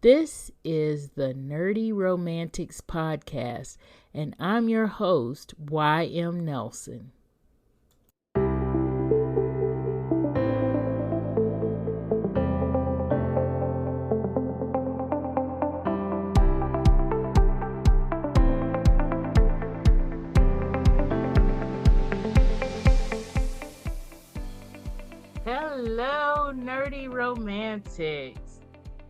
This is the Nerdy Romantics Podcast, and I'm your host, Y.M. Nelson. Hello, Nerdy Romantics.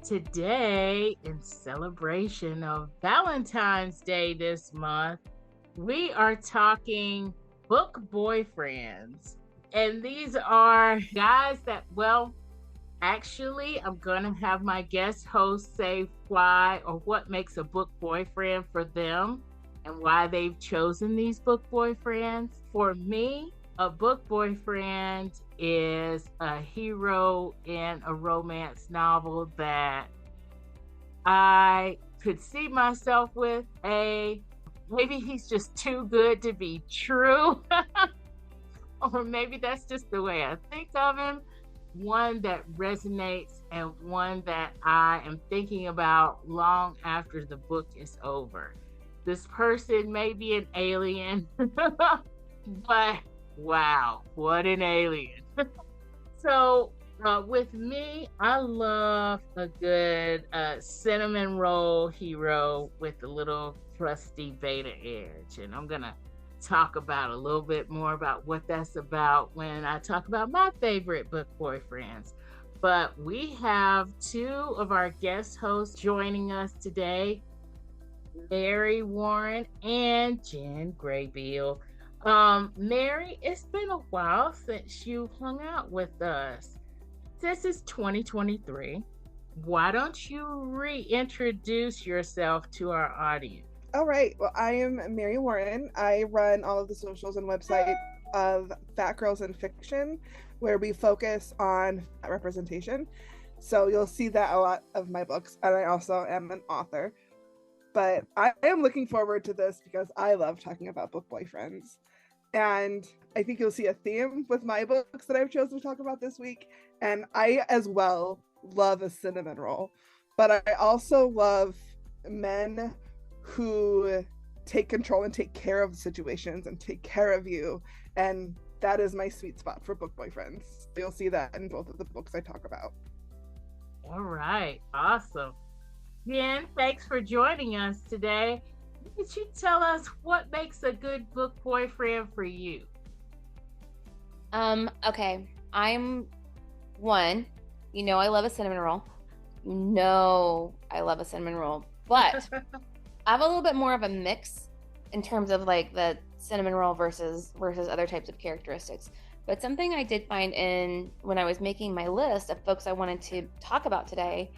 Today, in celebration of Valentine's Day this month, we are talking book boyfriends. And these are guys that, actually, I'm going to have my guest host say why or what makes a book boyfriend for them and why they've chosen these book boyfriends. For me, a book boyfriend is a hero in a romance novel that I could see myself with. Maybe he's just too good to be true, or maybe that's just the way I think of him. One that resonates and one that I am thinking about long after the book is over. This person may be an alien, but wow, what an alien. So with me, I love a good cinnamon roll hero with a little crusty beta edge. And I'm going to talk about a little bit more about what that's about when I talk about my favorite book boyfriends. But we have two of our guest hosts joining us today, Mary Warren and Jen Graybeal. Mary, it's been a while since you hung out with us. This is 2023. Why don't you reintroduce yourself to our audience? All right. Well, I am Mary Warren. I run all of the socials and website of Fat Girls in Fiction, where we focus on representation. So you'll see that a lot of my books. And I also am an author. But I am looking forward to this because I love talking about book boyfriends. And I think you'll see a theme with my books that I've chosen to talk about this week. And I, as well, love a cinnamon roll. But I also love men who take control and take care of situations and take care of you. And that is my sweet spot for book boyfriends. You'll see that in both of the books I talk about. All right. Awesome. Jen, thanks for joining us today. Could you tell us what makes a good book boyfriend for you? Okay. I'm one. You know I love a cinnamon roll. You know I love a cinnamon roll. But I have a little bit more of a mix in terms of like the cinnamon roll versus other types of characteristics. But something I did find when I was making my list of folks I wanted to talk about today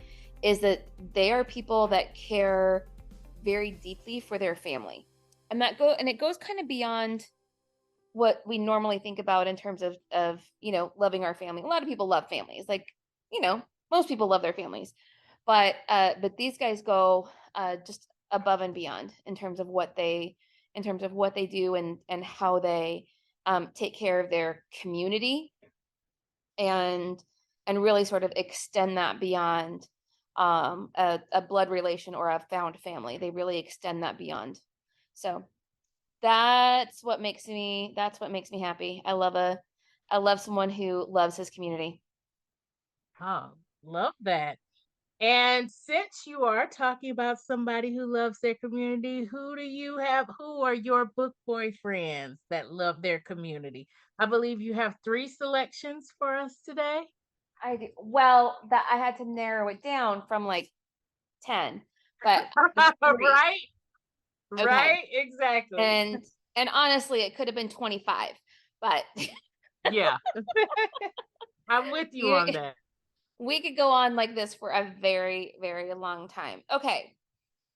is that they are people that care very deeply for their family. And it goes kind of beyond what we normally think about in terms of loving our family. A lot of people love families. Like, most people love their families. But these guys go just above and beyond in terms of what they do and how they take care of their community and really sort of extend that beyond a blood relation or a found family. They really extend that beyond. So that's what makes me happy. I love someone who loves his community. Oh, love that. And since you are talking about somebody who loves their community, who are your book boyfriends that love their community? I believe you have 3 selections for us today. I do. Well, that I had to narrow it down from like 10, but right, okay. Right, exactly. And honestly, it could have been 25, but yeah, I'm with you on that. We could go on like this for a very, very long time. Okay,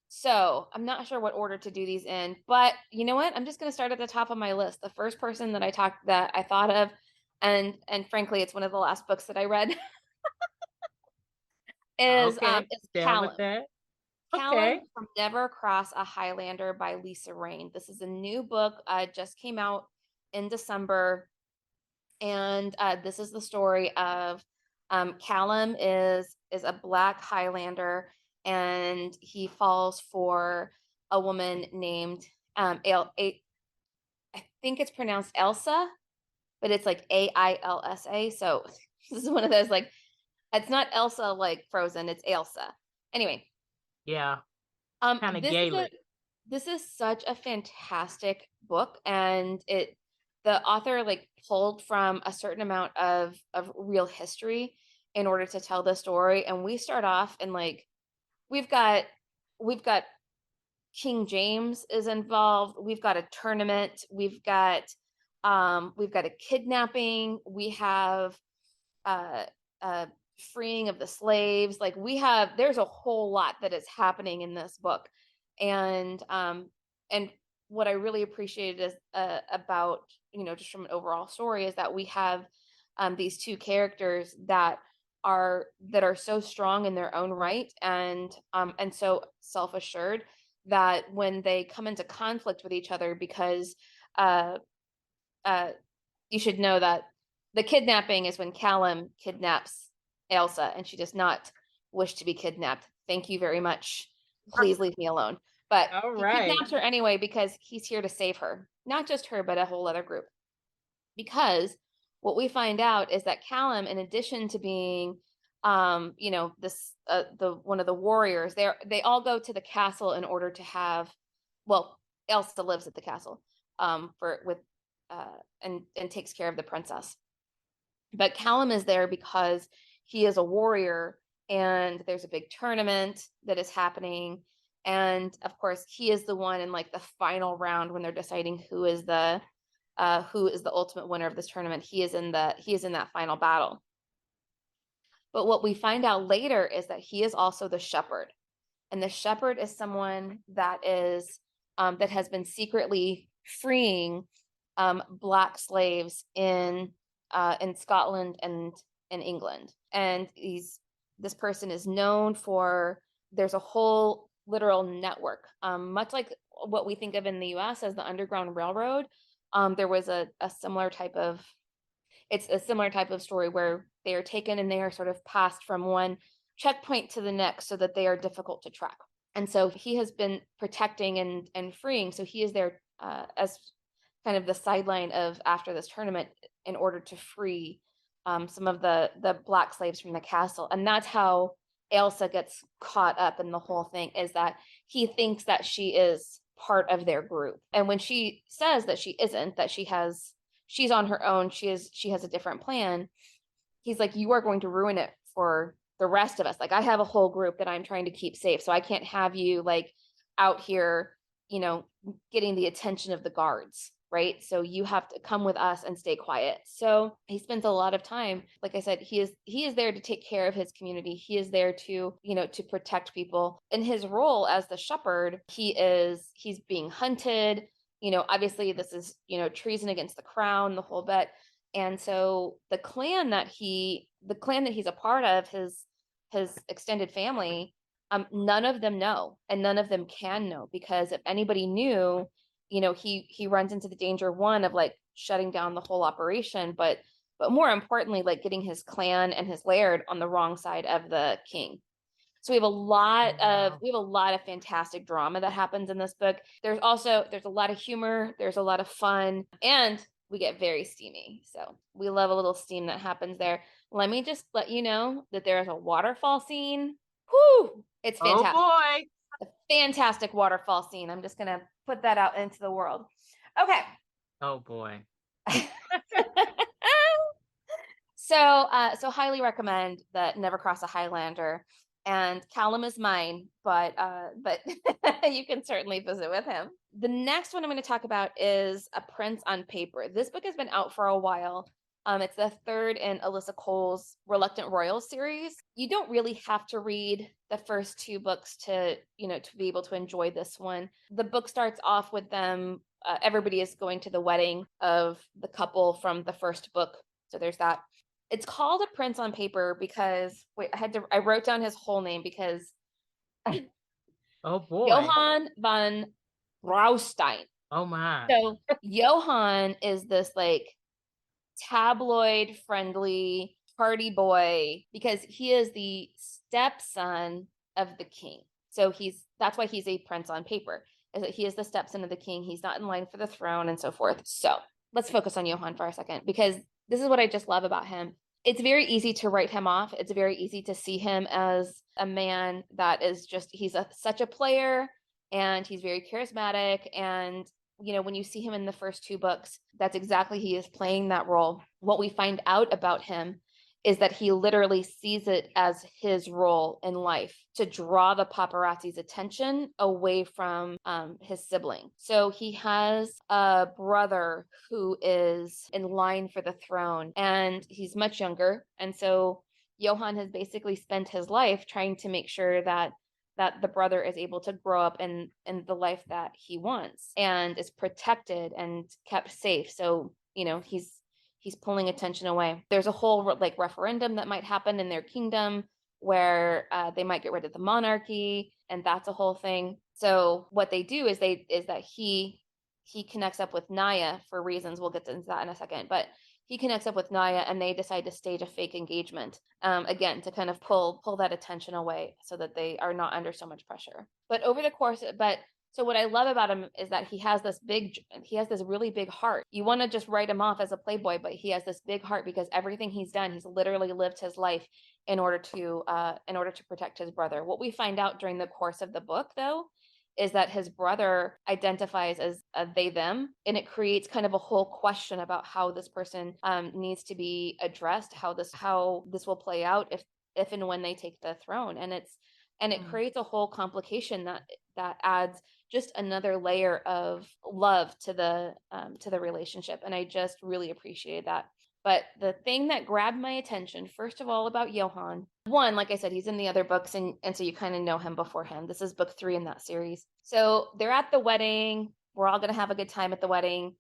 so I'm not sure what order to do these in, but you know what? I'm just going to start at the top of my list. The first person that I thought of, and frankly, it's one of the last books that I read, is Callum. Callum from Never Cross a Highlander by Lisa Raynes. This is a new book, just came out in December, and this is the story of Callum is a Black Highlander, and he falls for a woman named I think it's pronounced Elsa, but it's like Ailsa. So this is one of those, like, it's not Elsa like Frozen, it's Ailsa. Anyway, Yeah. Kind of Gaelic. This is such a fantastic book, and the author like pulled from a certain amount of real history in order to tell the story. And we start off and like we've got King James is involved. We've got a tournament. We've got a kidnapping. We have freeing of the slaves. Like there's a whole lot that is happening in this book, and what I really appreciated is about, just from an overall story, is that we have these two characters that are so strong in their own right, and so self-assured that when they come into conflict with each other, because you should know that the kidnapping is when Callum kidnaps Ailsa, and she does not wish to be kidnapped. Thank you very much. Please leave me alone. But he kidnaps her anyway because he's here to save her. Not just her, but a whole other group. Because what we find out is that Callum, in addition to being this one of the warriors, they all go to the castle in order to have, well, Elsa lives at the castle and takes care of the princess. But Callum is there because he is a warrior, and there's a big tournament that is happening, and of course he is the one in like the final round when they're deciding who is the ultimate winner of this tournament. He is in that final battle. But what we find out later is that he is also the shepherd, and the shepherd is someone that is that has been secretly freeing Black slaves in Scotland and in England. And this person is known for, there's a whole literal network, much like what we think of in the US as the Underground Railroad. There was a similar type of story where they are taken and they are sort of passed from one checkpoint to the next so that they are difficult to track. And so he has been protecting and freeing. So he is there as kind of the sideline of after this tournament in order to free some of the Black slaves from the castle. And that's how Ailsa gets caught up in the whole thing, is that he thinks that she is part of their group. And when she says that she isn't, that she's on her own, she has a different plan, he's like, you are going to ruin it for the rest of us. Like, I have a whole group that I'm trying to keep safe, so I can't have you like out here, getting the attention of the guards, right? So you have to come with us and stay quiet. So he spends a lot of time, like I said, he is there to take care of his community. He is there to, to protect people. In his role as the shepherd, he's being hunted. Obviously this is, treason against the crown, the whole bit. And so the clan that he's a part of, his extended family, none of them know, and none of them can know, because if anybody knew, he runs into the danger, one, of like shutting down the whole operation, but more importantly, like getting his clan and his laird on the wrong side of the king. So we have a lot of fantastic drama that happens in this book. There's a lot of humor, there's a lot of fun, and we get very steamy. So we love a little steam that happens there. Let me just let you know that there is a waterfall scene. Whoo! It's fantastic. Oh boy. A fantastic waterfall scene. I'm just going to put that out into the world. Okay. Oh boy. So highly recommend that Never Cross a Highlander. And Callum is mine, but you can certainly visit with him. The next one I'm going to talk about is A Prince on Paper. This book has been out for a while. It's the third in Alyssa Cole's Reluctant Royals series. You don't really have to read the first two books to be able to enjoy this one. The book starts off with them. Everybody is going to the wedding of the couple from the first book. So there's that. It's called A Prince on Paper because I wrote down his whole name because oh boy, Johann von Braustein. Oh my. So Johann is this like tabloid friendly party boy because he is the stepson of the king. So that's why he's a prince on paper, is that he is the stepson of the king. He's not in line for the throne and so forth. So let's focus on Johann for a second, because this is what I just love about him. It's very easy to write him off. It's very easy to see him as a man that is just, such a player, and he's very charismatic. And, when you see him in the first 2 books, that's exactly, he is playing that role. What we find out about him is that he literally sees it as his role in life to draw the paparazzi's attention away from his sibling. So he has a brother who is in line for the throne, and he's much younger. And so Johann has basically spent his life trying to make sure that the brother is able to grow up in the life that he wants and is protected and kept safe. So, he's pulling attention away. There's a whole referendum that might happen in their kingdom where they might get rid of the monarchy, and that's a whole thing. So what they do is that he connects up with Naya for reasons. We'll get into that in a second, but he connects up with Naya, and they decide to stage a fake engagement, again, to kind of pull that attention away so that they are not under so much pressure. So what I love about him is that he has this really big heart. You want to just write him off as a playboy, but he has this big heart because everything he's done, he's literally lived his life in order to protect his brother. What we find out during the course of the book, though, is that his brother identifies as a they them, and it creates kind of a whole question about how this person needs to be addressed, how this will play out if and when they take the throne. And it creates a whole complication that adds just another layer of love to the relationship. And I just really appreciate that. But the thing that grabbed my attention, first of all, about Johann, one, like I said, he's in the other books, and so you kind of know him beforehand. This is book 3 in that series. So they're at the wedding. We're all going to have a good time at the wedding.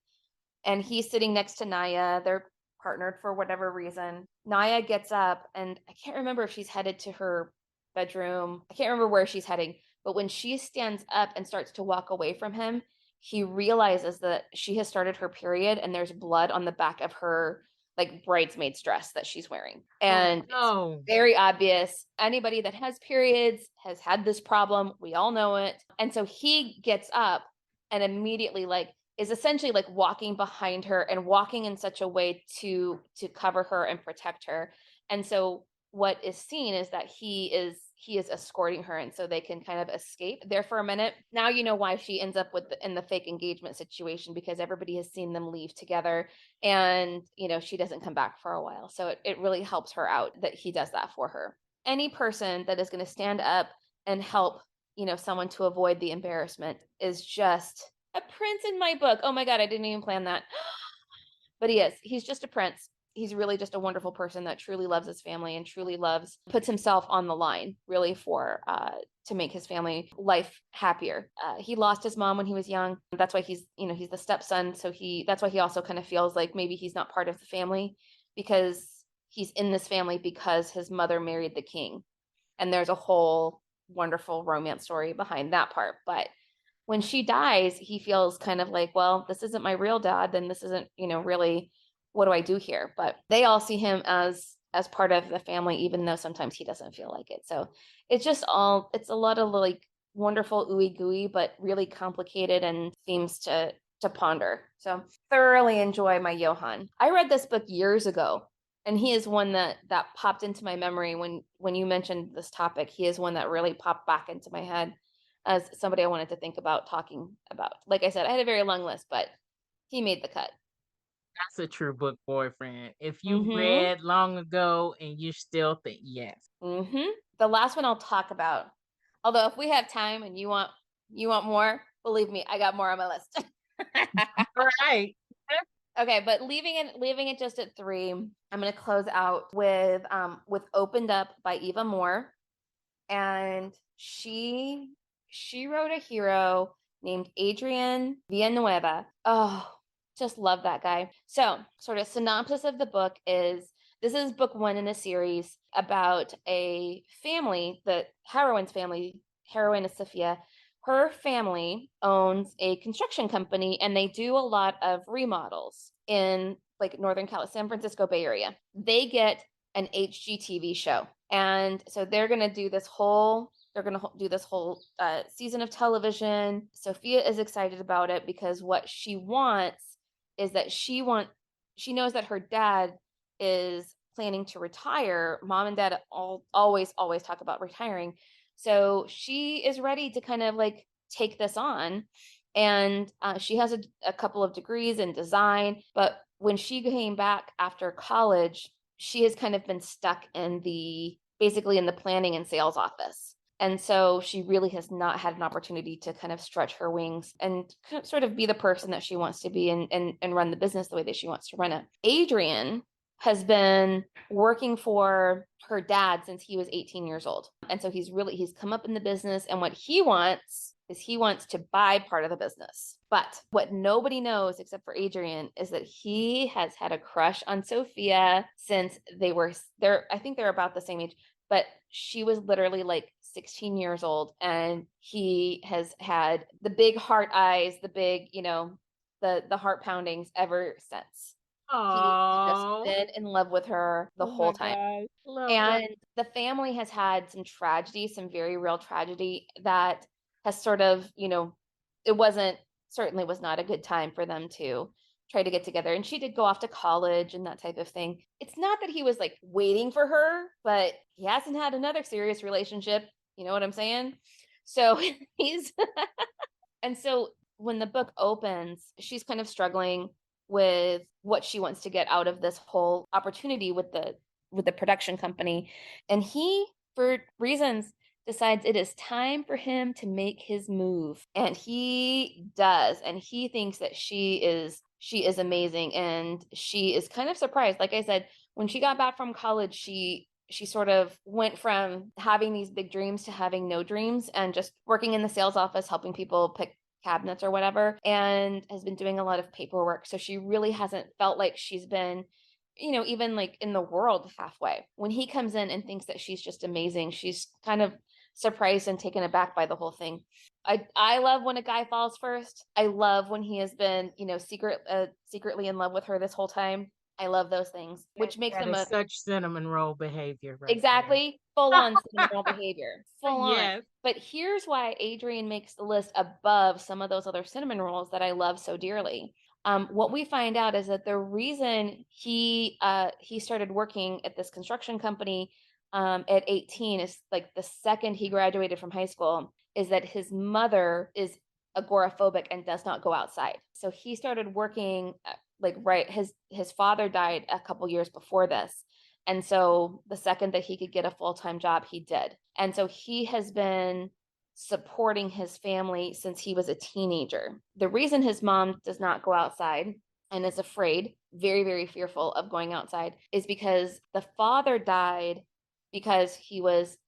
And he's sitting next to Naya. They're partnered for whatever reason. Naya gets up, and I can't remember if she's headed to her bedroom. I can't remember where she's heading. But when she stands up and starts to walk away from him, he realizes that she has started her period, and there's blood on the back of her bridesmaid's dress that she's wearing. And it's very obvious. Anybody that has periods has had this problem. We all know it. And so he gets up and immediately is essentially walking behind her and walking in such a way to cover her and protect her. And so what is seen is that he is escorting her, and so they can kind of escape there for a minute. Now you know why she ends up in the fake engagement situation, because everybody has seen them leave together, and she doesn't come back for a while. So it really helps her out that he does that for her. Any person that is going to stand up and help someone to avoid the embarrassment is just a prince in my book. Oh my God, I didn't even plan that. But he's just a prince. He's really just a wonderful person that truly loves his family and truly puts himself on the line, really, for to make his family life happier. He lost his mom when he was young. That's why he's the stepson. So that's why he also kind of feels like maybe he's not part of the family, because he's in this family because his mother married the king. And there's a whole wonderful romance story behind that part. But when she dies, he feels kind of like, well, this isn't my real dad, then this isn't, really, what do I do here? But they all see him as part of the family, even though sometimes he doesn't feel like it. So it's a lot of wonderful ooey gooey, but really complicated and themes to ponder. So thoroughly enjoy my Johann. I read this book years ago, and he is one that popped into my memory when you mentioned this topic. He is one that really popped back into my head as somebody I wanted to think about talking about. Like I said, I had a very long list, but he made the cut. That's a true book boyfriend. If you read long ago and you still think, yes. The last one I'll talk about, although if we have time and you want more, believe me, I got more on my list. All right. Okay, but leaving it just at 3, I'm going to close out with Opened Up by Eva Moore. And she wrote a hero named Adrian Villanueva. Oh, just love that guy. So, sort of synopsis of the book is, this is book 1 in a series about a family, the heroine's family. Heroine is Sophia. Her family owns a construction company, and they do a lot of remodels in Northern California, San Francisco Bay Area. They get an HGTV show. And so they're going to do this whole they're going to do this whole season of television. Sophia is excited about it because what she wants is that she knows that her dad is planning to retire. Mom and dad always talk about retiring. So she is ready to kind of like take this on. And she has a couple of degrees in design, but when she came back after college, she has kind of been stuck basically in the planning and sales office. And so she really has not had an opportunity to kind of stretch her wings and sort of be the person that she wants to be and run the business the way that she wants to run it. Adrian has been working for her dad since he was 18 years old. And so he's come up in the business, and what he wants is he wants to buy part of the business. But what nobody knows except for Adrian is that he has had a crush on Sophia since I think they're about the same age, but she was literally like 16 years old, and he has had the big heart eyes, the big, the heart poundings ever since. He's just been in love with her the whole time. And the family has had some tragedy, some very real tragedy that has sort of, it certainly was not a good time for them to try to get together. And she did go off to college and that type of thing. It's not that he was like waiting for her, but he hasn't had another serious relationship. You know what I'm saying? So and so when the book opens, she's kind of struggling with what she wants to get out of this whole opportunity with the production company. And he, for reasons, decides it is time for him to make his move. And he does. And he thinks that she is amazing. And she is kind of surprised. Like I said, when she got back from college, she sort of went from having these big dreams to having no dreams and just working in the sales office, helping people pick cabinets or whatever, and has been doing a lot of paperwork. So she really hasn't felt like she's been, even like in the world halfway. When he comes in and thinks that she's just amazing, she's kind of surprised and taken aback by the whole thing. I love when a guy falls first. I love when he has been, secretly in love with her this whole time. I love those things, which makes them such cinnamon roll behavior. Right, exactly. Full on cinnamon roll behavior. Full on. Yes. But here's why Adrian makes the list above some of those other cinnamon rolls that I love so dearly. What we find out is that the reason he started working at this construction company at 18 is like the second he graduated from high school, is that his mother is agoraphobic and does not go outside. So he started working his father died a couple years before this. And so the second that he could get a full-time job, he did. And so he has been supporting his family since he was a teenager. The reason his mom does not go outside and is afraid, very, very fearful of going outside, is because the father died because he was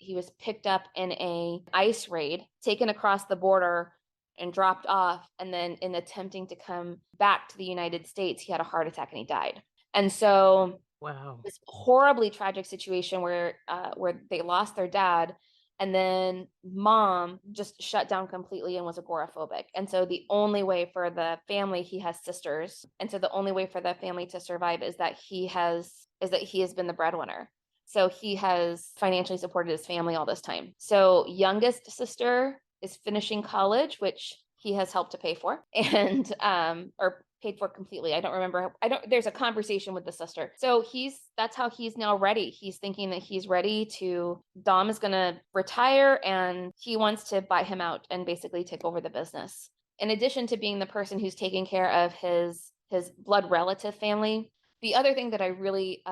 picked up in a ICE raid, taken across the border and dropped off. And then in attempting to come back to the United States, he had a heart attack and he died. And so wow, this horribly tragic situation where they lost their dad, and then mom just shut down completely and was agoraphobic. And so the only way for the family, he has sisters, and so the only way for the family to survive is that he has been the breadwinner. So he has financially supported his family all this time. So youngest sister is finishing college, which he has helped to pay for, and or paid for completely. I don't remember. There's a conversation with the sister. So that's how he's now ready. He's thinking that he's ready to, Dom is going to retire and he wants to buy him out and basically take over the business. In addition to being the person who's taking care of his blood relative family, the other thing that I really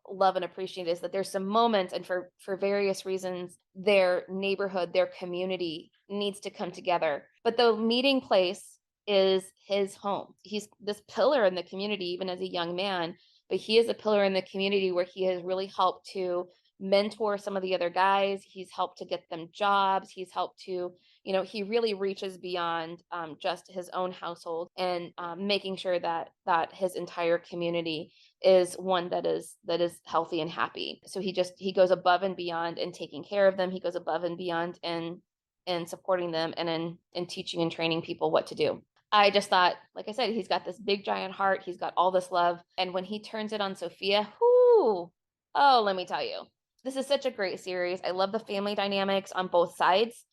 love and appreciate is that there's some moments, and for various reasons, their neighborhood, their community needs to come together. But the meeting place is his home. He's this pillar in the community, even as a young man, but he is a pillar in the community where he has really helped to mentor some of the other guys. He's helped to get them jobs. He's helped to, he really reaches beyond just his own household and making sure that his entire community is one that is healthy and happy. So he goes above and beyond in taking care of them. He goes above and beyond in supporting them and in teaching and training people what to do. I just thought, like I said, he's got this big giant heart. He's got all this love. And when he turns it on Sophia, let me tell you, This is such a great series. I love the family dynamics on both sides.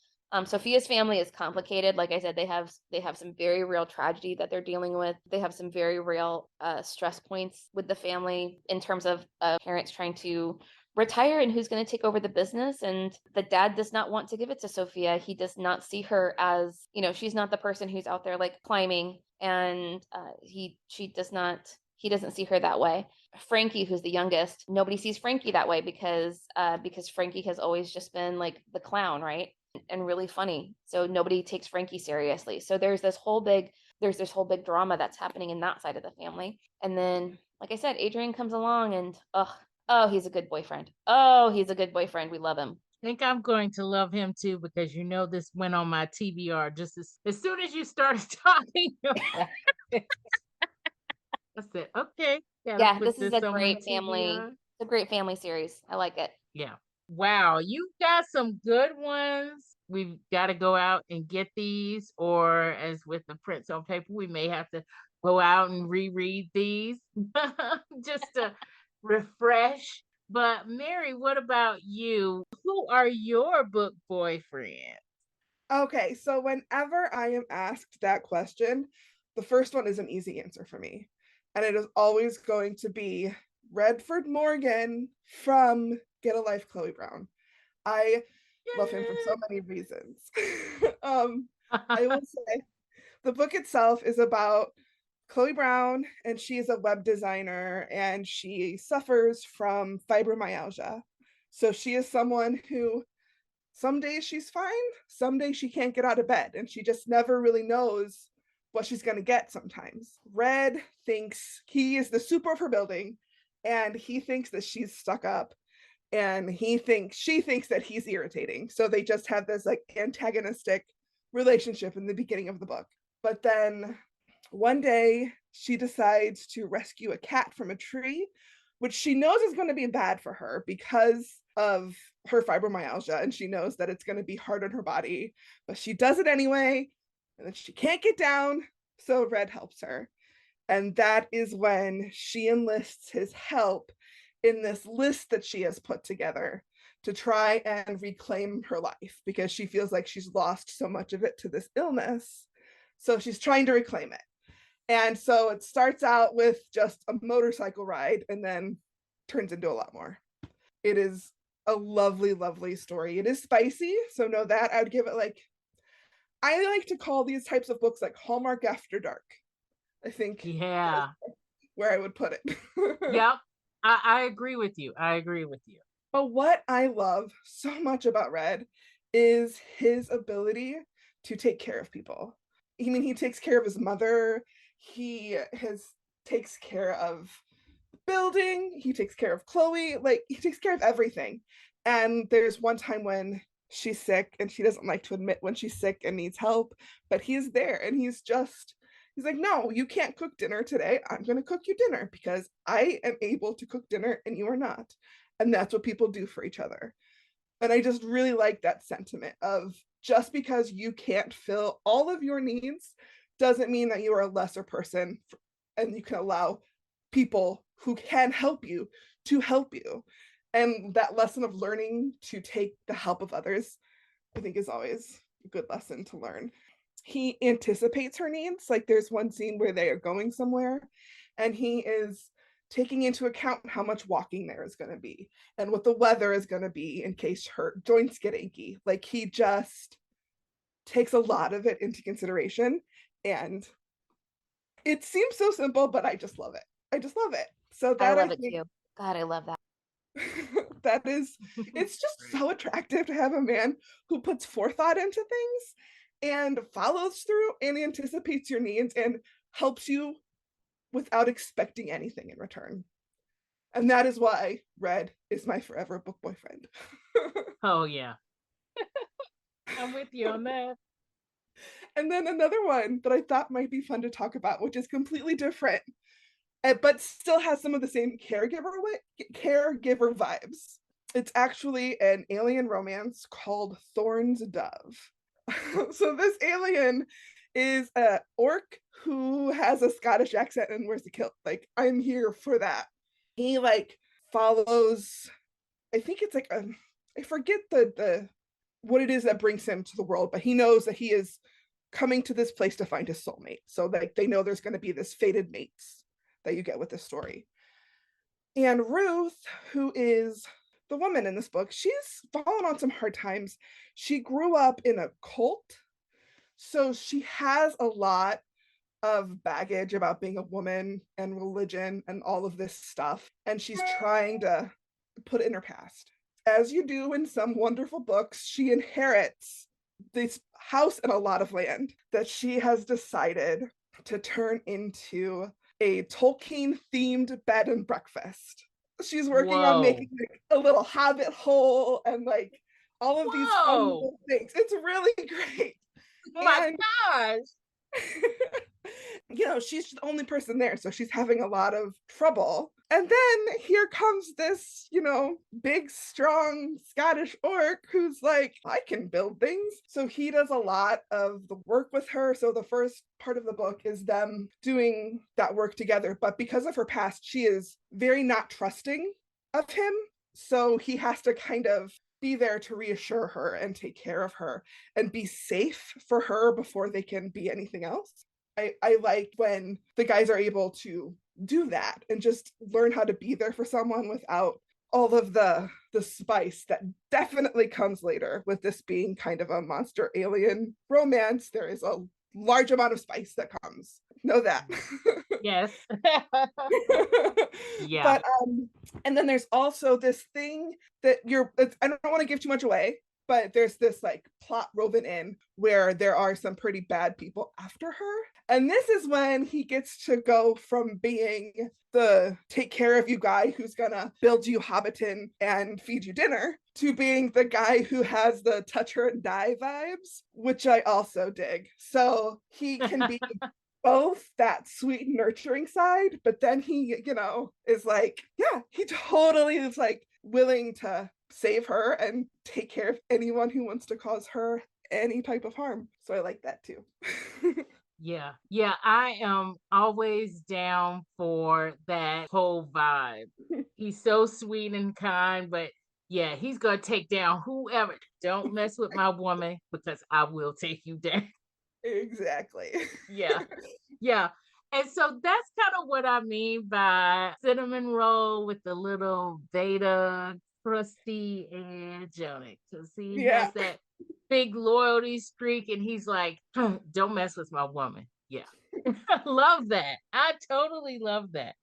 Sophia's family is complicated. Like I said, they have some very real tragedy that they're dealing with. They have some very real stress points with the family in terms of parents trying to retire and who's going to take over the business. And the dad does not want to give it to Sophia. He does not see her as, she's not the person who's out there like climbing, and he doesn't see her that way. Frankie, who's the youngest, nobody sees Frankie that way because Frankie has always just been like the clown, right? And really funny. So nobody takes Frankie seriously. So there's this whole big drama that's happening in that side of the family. And then, like I said, Adrian comes along and he's a good boyfriend. Oh, he's a good boyfriend. We love him. I think I'm going to love him too, because this went on my TBR just as soon as you started talking about it. I said, okay. Yeah, this is a great family. It's a great family series. I like it. Yeah. Wow, you've got some good ones. We've got to go out and get these, or as with the prints on paper, we may have to go out and reread these just to refresh. But Mary, what about you? Who are your book boyfriends? Okay, so whenever I am asked that question, the first one is an easy answer for me. And it is always going to be Redford Morgan from Get a Life, Chloe Brown. I love him for so many reasons. I will say the book itself is about Chloe Brown, and she is a web designer, and she suffers from fibromyalgia. So she is someone who some days she's fine, some days she can't get out of bed, and she just never really knows what she's going to get sometimes. Red thinks he is the super of her building, and he thinks that she's stuck up, and she thinks that he's irritating. So they just have this like antagonistic relationship in the beginning of the book. But then one day she decides to rescue a cat from a tree, which she knows is going to be bad for her because of her fibromyalgia, and she knows that it's going to be hard on her body, but she does it anyway, and then she can't get down, so Red helps her. And that is when she enlists his help in this list that she has put together to try and reclaim her life, because she feels like she's lost so much of it to this illness. So she's trying to reclaim it. And so it starts out with just a motorcycle ride and then turns into a lot more. It is a lovely, lovely story. It is spicy, so know that. I would give it I like to call these types of books like Hallmark After Dark. I think where I would put it. Yep. I agree with you. But what I love so much about Red is his ability to take care of people. He takes care of his mother. He takes care of the building. He takes care of Chloe. He takes care of everything. And there's one time when she's sick and she doesn't like to admit when she's sick and needs help, but he's there, and he's like, no, you can't cook dinner today. I'm going to cook you dinner because I am able to cook dinner and you are not. And that's what people do for each other. And I just really like that sentiment of just because you can't fill all of your needs doesn't mean that you are a lesser person, and you can allow people who can help you to help you. And that lesson of learning to take the help of others, I think, is always a good lesson to learn. He anticipates her needs. There's one scene where they are going somewhere, and he is taking into account how much walking there is going to be and what the weather is going to be in case her joints get achy. He just takes a lot of it into consideration, and it seems so simple, but I just love it. So that I love it too. God, I love that. It's just so attractive to have a man who puts forethought into things and follows through and anticipates your needs and helps you without expecting anything in return. And that is why Red is my forever book boyfriend. Oh, yeah. I'm with you on that. And then another one that I thought might be fun to talk about, which is completely different, but still has some of the same caregiver vibes. It's actually an alien romance called Thorn's Dove. So this alien is an orc who has a Scottish accent and wears a kilt. I'm here for that. He follows I think it's like I forget the what it is that brings him to the world, but he knows that he is coming to this place to find his soulmate. So like they know there's going to be this fated mates that you get with this story. And Ruth, who is the woman in this book, she's fallen on some hard times. She grew up in a cult, so she has a lot of baggage about being a woman and religion and all of this stuff. And she's trying to put it in her past. As you do in some wonderful books, she inherits this house and a lot of land that she has decided to turn into a Tolkien themed bed and breakfast. She's working on making like a little hobbit hole and like all of these fun little things. It's really great. Oh my gosh. You know, she's the only person there, so she's having a lot of trouble. And then here comes this, you know, big, strong Scottish orc who's like, I can build things. So he does a lot of the work with her. So the first part of the book is them doing that work together. But because of her past, she is very not trusting of him. So he has to kind of be there to reassure her and take care of her and be safe for her before they can be anything else. I like when the guys are able to do that and just learn how to be there for someone without all of the spice that definitely comes later with this being kind of a monster alien romance. There is a large amount of spice that comes. Know that. Yes. Yeah. But and then there's also this thing that I don't want to give too much away, but there's this like plot woven in where there are some pretty bad people after her. And this is when he gets to go from being the take care of you guy who's gonna build you Hobbiton and feed you dinner to being the guy who has the touch her and die vibes, which I also dig. So he can be both that sweet nurturing side, but then he, you know, is like, yeah, he totally is like willing to save her and take care of anyone who wants to cause her any type of harm. So I like that too. Yeah. Yeah. I am always down for that whole vibe. He's so sweet and kind, but yeah, he's going to take down whoever. Don't mess with my woman because I will take you down. Exactly. Yeah. Yeah. And so that's kind of what I mean by cinnamon roll with the little Veda crusty edge on it. Because he has that big loyalty streak and he's like, don't mess with my woman. Yeah. I love that. I totally love that.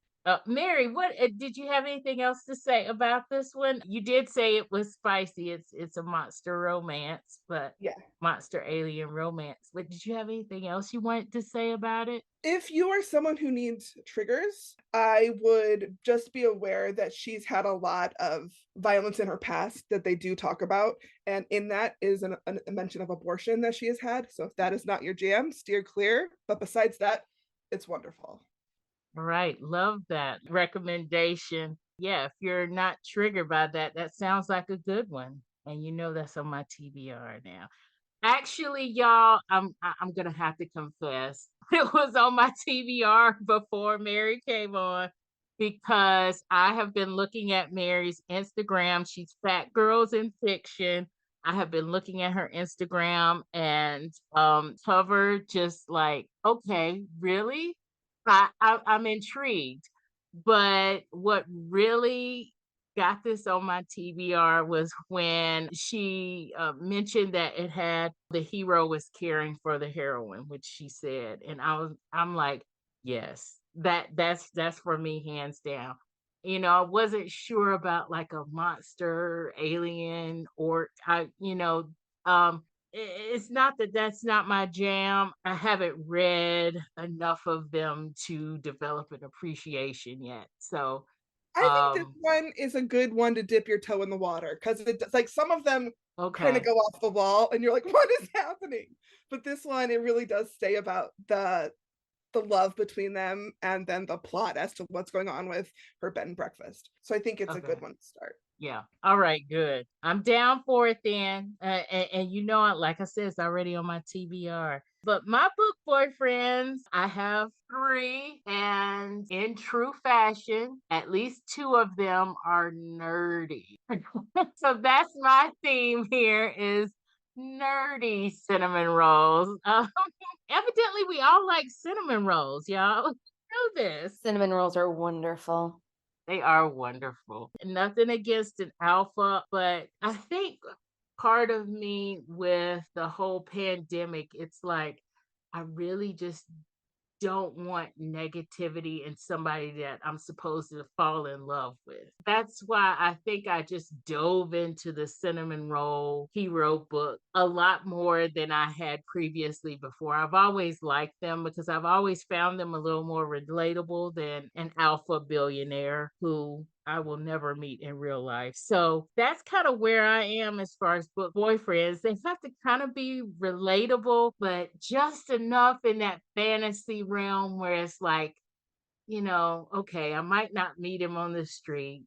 Mary, what did you have anything else to say about this one? You did say it was spicy. It's a monster romance, but monster alien romance. But did you have anything else you wanted to say about it? If you are someone who needs triggers, I would just be aware that she's had a lot of violence in her past that they do talk about. And in that is a mention of abortion that she has had. So if that is not your jam, steer clear. But besides that, it's wonderful. All right. Love that recommendation. Yeah. If you're not triggered by that, that sounds like a good one. And you know that's on my TBR now. Actually, y'all, I'm gonna have to confess. It was on my TBR before Mary came on because I have been looking at Mary's Instagram. She's Fat Girls in Fiction. I have been looking at her Instagram and cover just like, okay, really? I'm intrigued. But what really got this on my TBR was when she mentioned that it had the hero was caring for the heroine, which she said, and I'm like, yes, that's for me hands down. You know, I wasn't sure about like a monster alien or it's not that that's not my jam. I haven't read enough of them to develop an appreciation yet. So I think this one is a good one to dip your toe in the water because it's like some of them kind of go off the wall and you're like, what is happening? But this one, it really does stay about the love between them and then the plot as to what's going on with her bed and breakfast. So I think it's a good one to start. Yeah. All right, good. I'm down for it then. And you know, like I said, it's already on my TBR. But my book boyfriends, I have three, and in true fashion, at least two of them are nerdy. So that's my theme here is nerdy cinnamon rolls. Evidently, we all like cinnamon rolls, y'all. Know this. Cinnamon rolls are wonderful. They are wonderful. Nothing against an alpha, but I think part of me with the whole pandemic, it's like I really just don't want negativity in somebody that I'm supposed to fall in love with. That's why I think I just dove into the cinnamon roll hero book a lot more than I had previously before. I've always liked them because I've always found them a little more relatable than an alpha billionaire who I will never meet in real life. So that's kind of where I am as far as book boyfriends. They have to kind of be relatable, but just enough in that fantasy realm where it's like, okay, I might not meet him on the street.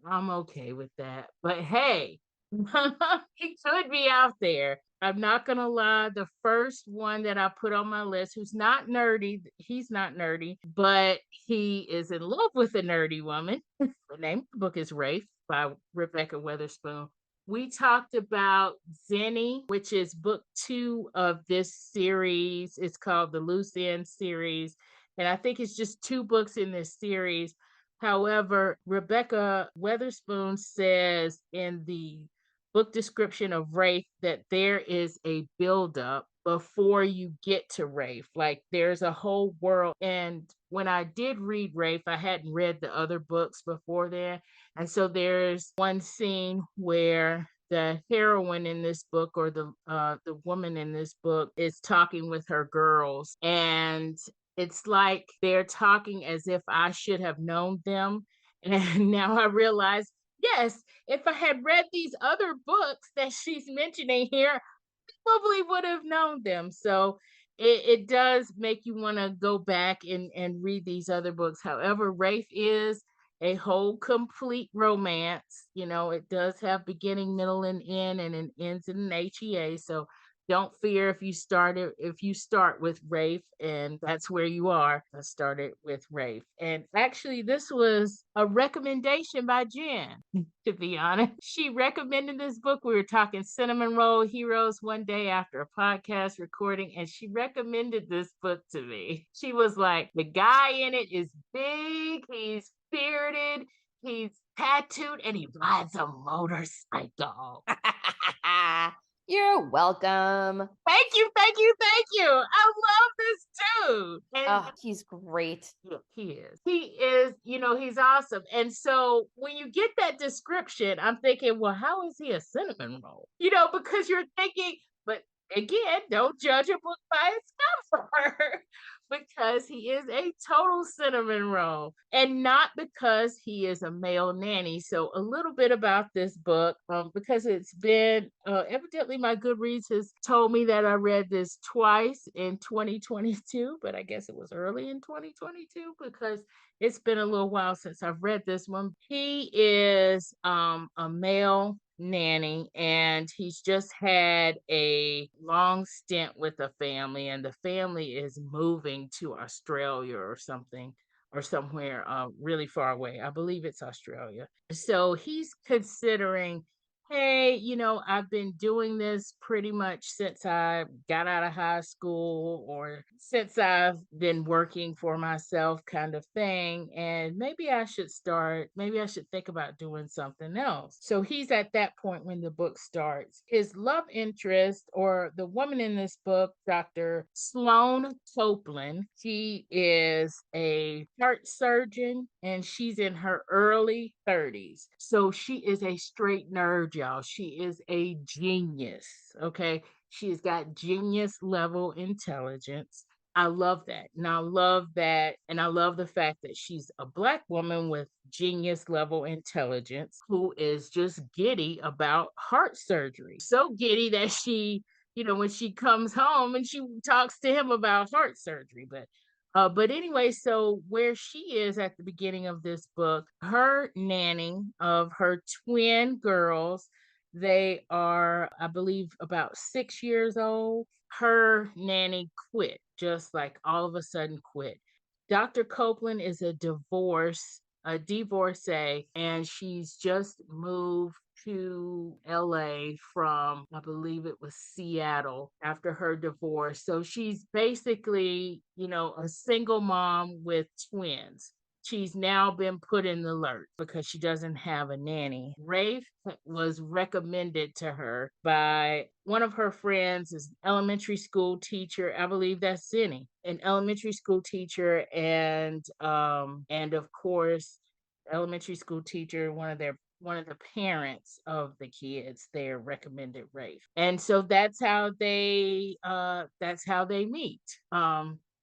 I'm okay with that. But hey, he could be out there. I'm not gonna lie. The first one that I put on my list, who's not nerdy, he's not nerdy, but he is in love with a nerdy woman. The name of the book is Rafe by Rebekah Weatherspoon. We talked about Zenny, which is book 2 of this series. It's called the Loose End series. And I think it's just 2 books in this series. However, Rebekah Weatherspoon says in the book description of Rafe that there is a buildup before you get to Rafe. Like there's a whole world. And when I did read Rafe, I hadn't read the other books before then. And so there's one scene where the heroine in this book, or the woman in this book, is talking with her girls, and it's like they're talking as if I should have known them. And now I realize, yes, if I had read these other books that she's mentioning here, probably would have known them. So it does make you want to go back and read these other books. However, Rafe is a whole complete romance. It does have beginning, middle, and end, and it ends in an HEA. So don't fear if you start with Rafe and that's where you are. I started with Rafe. And actually this was a recommendation by Jen, to be honest. She recommended this book. We were talking cinnamon roll heroes one day after a podcast recording, and she recommended this book to me. She was like, the guy in it is big, he's spirited, he's tattooed, and he rides a motorcycle. You're welcome. Thank you, thank you, thank you. I love this dude. And he's great. yeah, he is. He is, he's awesome. And so when you get that description, I'm thinking, well, how is he a cinnamon roll? Because you're thinking, but again, don't judge a book by its cover. Because he is a total cinnamon roll, and not because he is a male nanny. So a little bit about this book, because it's been evidently my Goodreads has told me that I read this twice in 2022, but I guess it was early in 2022 because it's been a little while since I've read this one. He is a male nanny, and he's just had a long stint with a family, and the family is moving to Australia or something, or somewhere really far away. I believe it's Australia. So he's considering, hey, I've been doing this pretty much since I got out of high school, or since I've been working for myself, kind of thing. And maybe I should think about doing something else. So he's at that point when the book starts. His love interest, or the woman in this book, Dr. Sloane Copeland, she is a heart surgeon, and she's in her early 30s. So she is a straight nerd, y'all. She is a genius. Okay. She's got genius level intelligence. I love that. And I love that. And I love the fact that she's a Black woman with genius level intelligence who is just giddy about heart surgery. So giddy that she, when she comes home and she talks to him about heart surgery. But But anyway, so where she is at the beginning of this book, her nanny of her twin girls, they are, I believe, about 6 years old. Her nanny quit, just like all of a sudden quit. Dr. Copeland is a divorcee, and she's just moved to LA from, I believe it was Seattle, after her divorce. So she's basically, a single mom with twins. She's now been put in the lurch because she doesn't have a nanny. Rafe was recommended to her by one of her friends, is an elementary school teacher. I believe that's Zinni, an elementary school teacher, and of course, elementary school teacher, one of the parents of the kids there recommended Rafe. And so that's how they meet.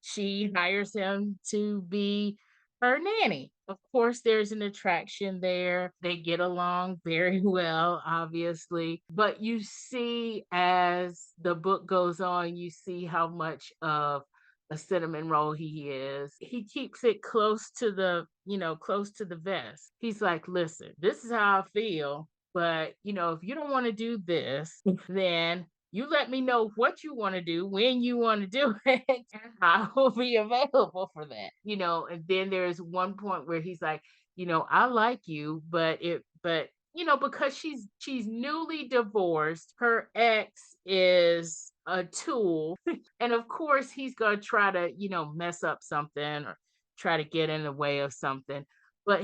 She hires him to be her nanny. Of course, there's an attraction there. They get along very well, obviously. But you see, as the book goes on, you see how much of a cinnamon roll he is. He keeps it close to the vest. He's like, listen, this is how I feel. But, if you don't want to do this, then you let me know what you want to do, when you want to do it, and I will be available for that. And then there's one point where he's like, I like you, because she's newly divorced, her ex is a tool, and of course he's gonna try to, mess up something or try to get in the way of something. But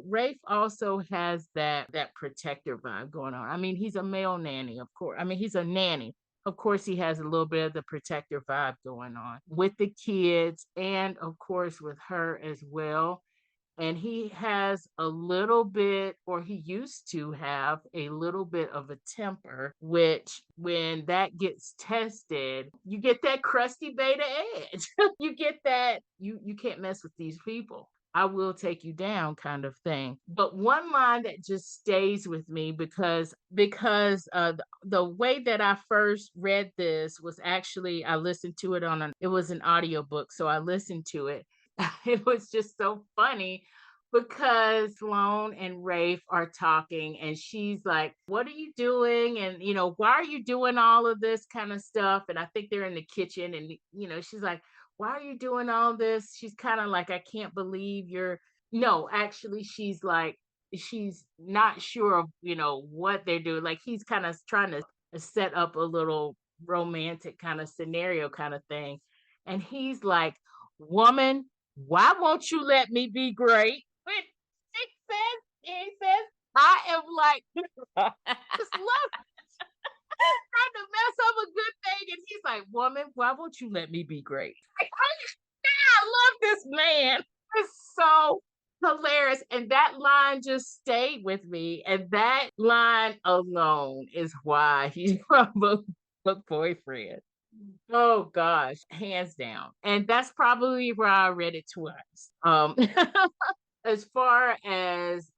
Rafe also has that protector vibe going on. I mean, he's a male nanny, of course. I mean, he's a nanny. Of course, he has a little bit of the protector vibe going on with the kids and, of course, with her as well. And he has a little bit, or he used to have a little bit of a temper, which when that gets tested, you get that crusty beta edge. You get that you can't mess with these people. I will take you down kind of thing. But one line that just stays with me because the way that I first read this was actually I listened to it it was an audiobook, so I listened to it. It was just so funny because Sloan and Rafe are talking and she's like, what are you doing? And, why are you doing all of this kind of stuff? And I think they're in the kitchen and, she's like, why are you doing all this? She's kind of like, I can't believe no, actually, she's like, she's not sure of, what they're doing. Like he's kind of trying to set up a little romantic kind of scenario kind of thing. And he's like, woman, why won't you let me be great? When he says, I am like, just love trying to mess up a good thing. And he's like, woman, why won't you let me be great? Like, I love this man. It's so hilarious. And that line just stayed with me. And that line alone is why he's my book boyfriend. Oh gosh, hands down. And that's probably why I read it twice. As far as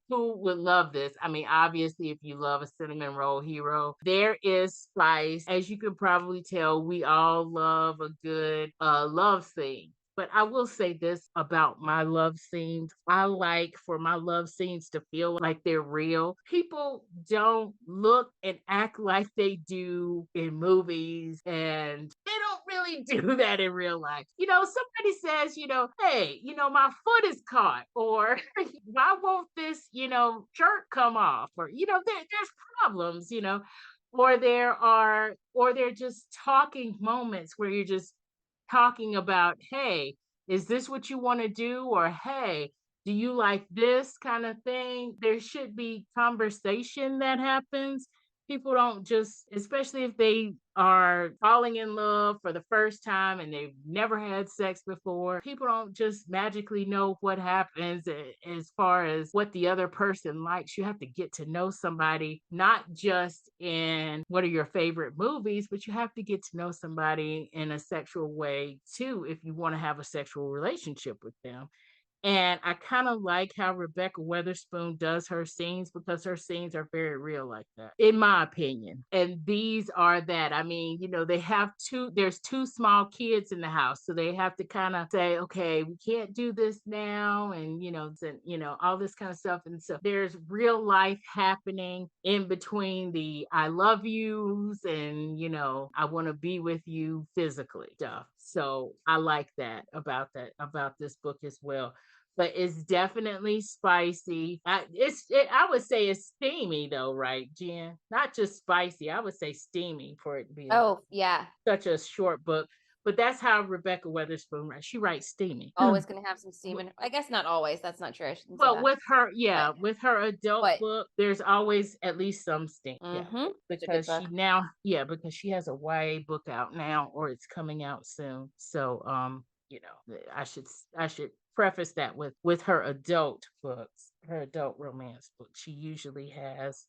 who would love this, I mean, obviously, if you love a cinnamon roll hero, there is spice. As you can probably tell, we all love a good love scene. But I will say this about my love scenes. I like for my love scenes to feel like they're real. People don't look and act like they do in movies, and they don't really do that in real life. Somebody says, hey, my foot is caught, or why won't this, shirt come off? Or, there's problems, or they're just talking moments where you're just talking about, hey, is this what you want to do? Or, hey, do you like this kind of thing? There should be conversation that happens. People don't just, especially if they are falling in love for the first time and they've never had sex before, people don't just magically know what happens as far as what the other person likes. You have to get to know somebody, not just in what are your favorite movies, but you have to get to know somebody in a sexual way too, if you want to have a sexual relationship with them. And I kind of like how Rebekah Weatherspoon does her scenes because her scenes are very real like that, in my opinion. And these are that. I mean, they have there's two small kids in the house. So they have to kind of say, okay, we can't do this now. And, all this kind of stuff. And so there's real life happening in between the I love yous and, I want to be with you physically stuff. So I like that about this book as well. But it's definitely spicy. I would say it's steamy though, right, Jen? Not just spicy. I would say steamy for it to be Oh, yeah. such a short book. But that's how Rebekah Weatherspoon writes. She writes steamy. Always going to have some steam in. I guess not always. That's not true. I shouldn't say Well, that. with her adult book, there's always at least some steam. Mm-hmm. Because because she has a YA book out now, or it's coming out soon. So, I should preface that with her adult books, her adult romance books. She usually has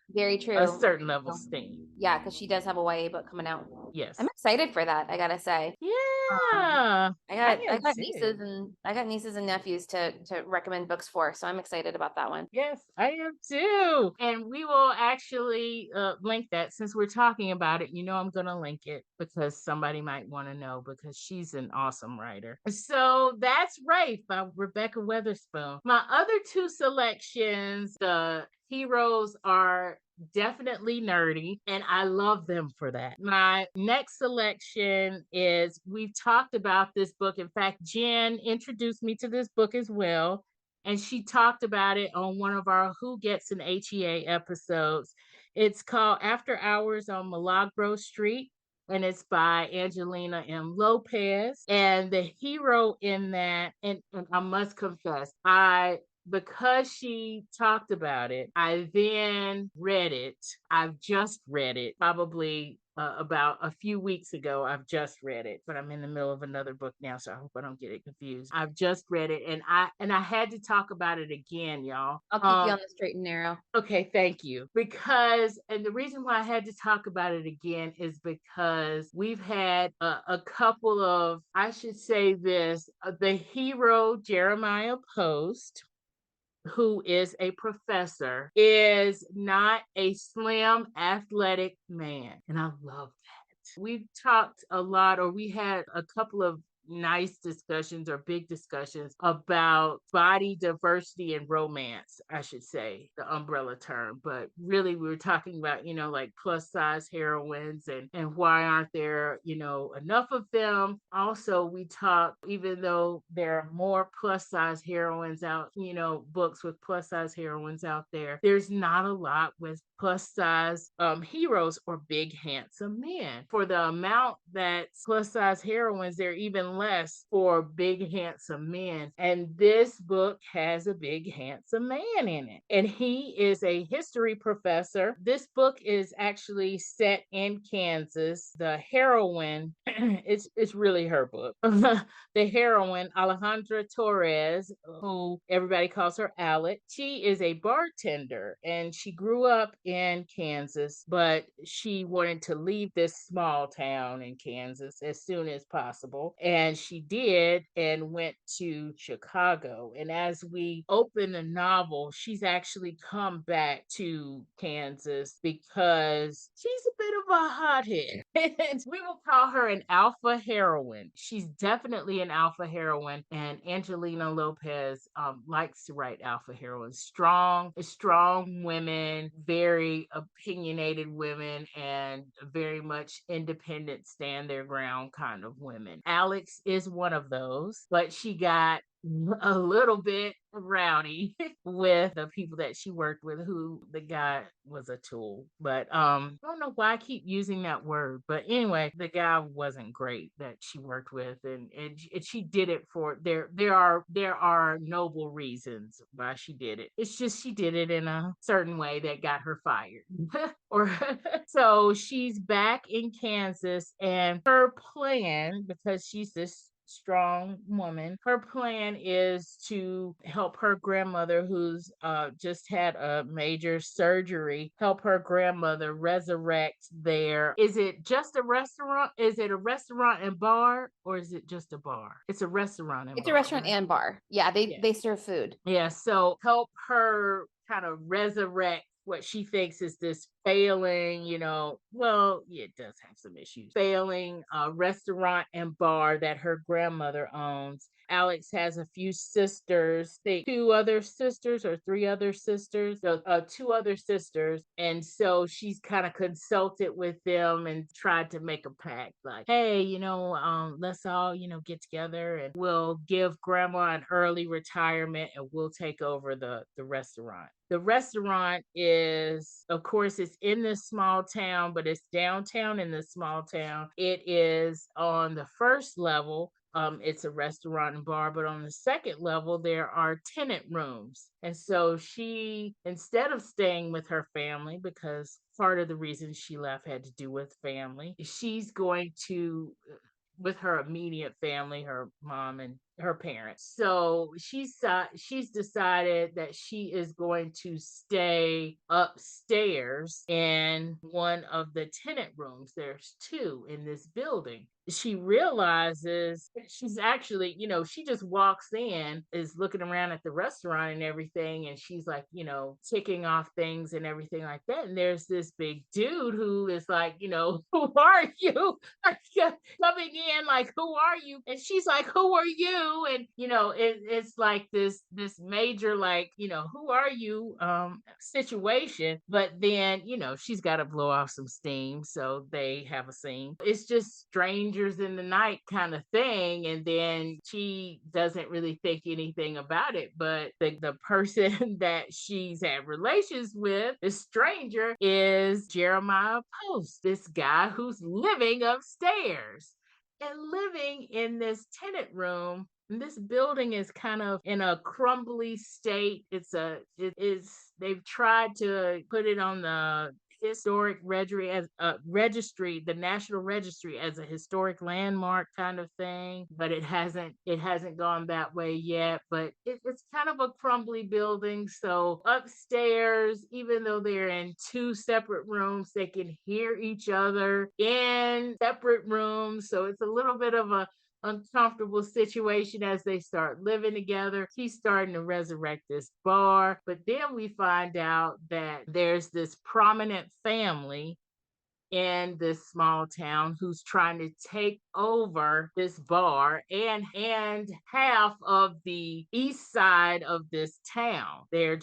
very true a certain level of steam. Yeah, because she does have a YA book coming out. Yes, I'm excited for that. I gotta say. Yeah, I got nieces and nephews to recommend books for, so I'm excited about that one. Yes, I am too. And we will actually link that since we're talking about it. I'm going to link it because somebody might want to know because she's an awesome writer. So that's right by Rebekah Weatherspoon. My other two selections, the heroes are definitely nerdy, and I love them for that. My next selection is, we've talked about this book. In fact, Jen introduced me to this book as well, and she talked about it on one of our Who Gets an HEA episodes. It's called After Hours on Milagro Street, and it's by Angelina M. Lopez. And the hero in that, and I must confess, because she talked about it, I then read it. I've just read it, probably about a few weeks ago. I've just read it, but I'm in the middle of another book now, so I hope I don't get it confused. I've just read it, and I had to talk about it again, y'all. I'll keep you on the straight and narrow. Okay, thank you. And the reason why I had to talk about it again is because we've had a couple of, I should say this, the hero Jeremiah Post, who is a professor, is not a slim, athletic man. And I love that. We've talked a lot, or we had a couple of nice discussions or big discussions about body diversity and romance, I should say, the umbrella term. But really, we were talking about, like plus size heroines and why aren't there, enough of them. Also, we talked, even though there are more plus size heroines out, books with plus size heroines out there, there's not a lot with plus size heroes or big handsome men. For the amount that's plus size heroines, they're even less for big handsome men. And this book has a big handsome man in it, and he is a history professor. This book is actually set in Kansas. The heroine, it's really her book. The heroine, Alejandra Torres, who everybody calls her Alec, she is a bartender, and she grew up in Kansas, but she wanted to leave this small town in Kansas as soon as possible. And she did, and went to Chicago. And as we open the novel, she's actually come back to Kansas because she's a bit of a hothead. We will call her an alpha heroine. She's definitely an alpha heroine, and Angelina Lopez likes to write alpha heroines. Strong women, very opinionated women, and very much independent, stand their ground kind of women. Alex is one of those, but she got a little bit rowdy with the people that she worked with, who the guy was a tool. But I don't know why I keep using that word, but anyway, the guy wasn't great that she worked with, and she did it for there are noble reasons why she did it. It's just she did it in a certain way that got her fired. Or so she's back in Kansas, and her plan, because she's this strong woman. Her plan is to help her grandmother, who's just had a major surgery, help her grandmother resurrect their. Is it just a restaurant? Is it a restaurant and bar, or is it just a bar? It's a restaurant and It's bar. a restaurant Right? and bar. Yeah, they serve food. Yeah, so help her kind of resurrect what she thinks is this failing, well, yeah, it does have some issues. Failing restaurant and bar that her grandmother owns. Alex has a few sisters, two other sisters or three other sisters, so, two other sisters. And so she's kind of consulted with them and tried to make a pact like, hey, let's all, get together and we'll give grandma an early retirement and we'll take over the restaurant. The restaurant is, of course, it's in this small town, but it's downtown in this small town. It is on the first level. It's a restaurant and bar, but on the second level, there are tenant rooms. And so she, instead of staying with her family, because part of the reason she left had to do with family, she's going to with her immediate family, her mom and her parents. So she's decided that she is going to stay upstairs in one of the tenant rooms. There's two in this building. She realizes she's actually, she just walks in, is looking around at the restaurant and everything, and she's like, ticking off things and everything like that. And there's this big dude who is like, who are you? Coming in like, who are you? And she's like, who are you? And it's like this major like, who are you situation. But then she's got to blow off some steam, so they have a scene. It's just strangers in the night kind of thing, and then she doesn't really think anything about it. But the person that she's had relations with, the stranger, is Jeremiah Post, this guy who's living upstairs and living in this tenant room. And this building is kind of in a crumbly state. They've tried to put it on the historic registry as registry, the National Registry, as a historic landmark kind of thing, but it hasn't gone that way yet. But it's kind of a crumbly building. So upstairs, even though they're in two separate rooms, they can hear each other in separate rooms. So it's a little bit of a uncomfortable situation as they start living together. She's starting to resurrect this bar, but then we find out that there's this prominent family in this small town who's trying to take over this bar and half of the east side of this town. They're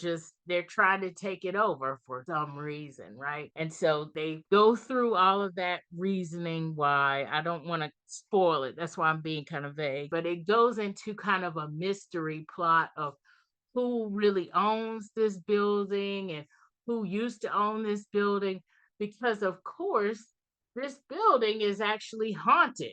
trying to take it over for some reason, right? And so they go through all of that reasoning why. I don't want to spoil it. That's why I'm being kind of vague. But it goes into kind of a mystery plot of who really owns this building and who used to own this building, because of course this building is actually haunted.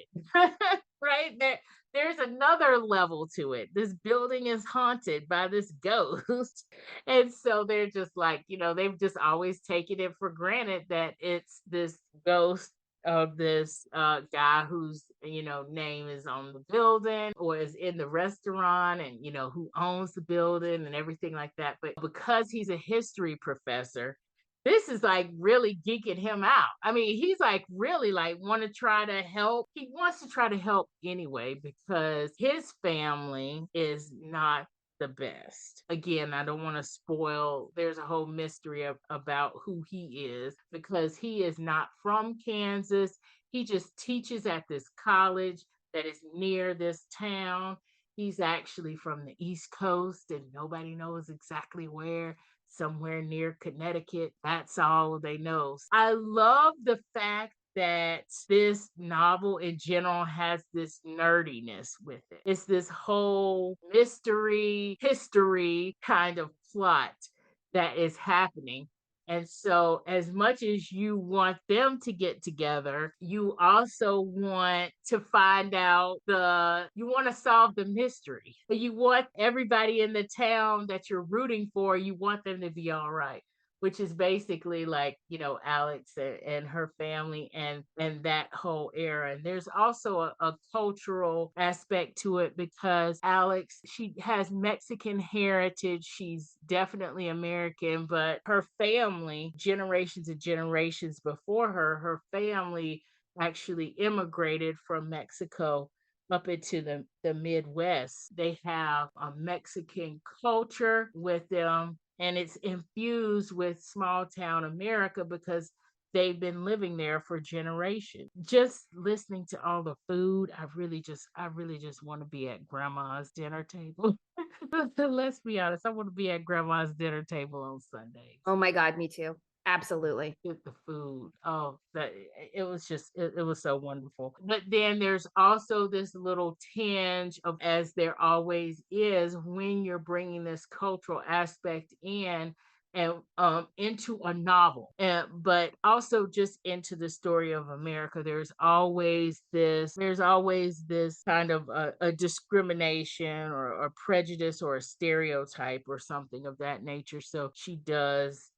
Right there's another level to it. This building is haunted by this ghost. And so they're just like, they've just always taken it for granted that it's this ghost of this guy whose name is on the building or is in the restaurant, and who owns the building and everything like that. But because he's a history professor, this is like really geeking him out. I mean, he's like really like want to try to help. He wants to try to help anyway because his family is not the best. Again, I don't want to spoil. There's a whole mystery about who he is because he is not from Kansas. He just teaches at this college that is near this town. He's actually from the East Coast and nobody knows exactly where. Somewhere near Connecticut. That's all they know. I love the fact that this novel in general has this nerdiness with it. It's this whole mystery, history kind of plot that is happening. And so, as much as you want them to get together, you also want to find out you want to solve the mystery. You want everybody in the town that you're rooting for, you want them to be all right. which is basically like, Alex and her family and that whole era. And there's also a cultural aspect to it because Alex, she has Mexican heritage. She's definitely American, but her family, generations and generations before her family actually immigrated from Mexico up into the Midwest. They have a Mexican culture with them, and it's infused with small town America because they've been living there for generations. Just listening to all the food, I really just want to be at grandma's dinner table. Let's be honest, I want to be at grandma's dinner table on Sundays. Oh my God, me too. Absolutely. With the food. Oh, that it was just it was so wonderful. But then there's also this little tinge of, as there always is when you're bringing this cultural aspect in and into a novel, and but also just into the story of America. There's always this kind of a discrimination or prejudice or a stereotype or something of that nature. So she does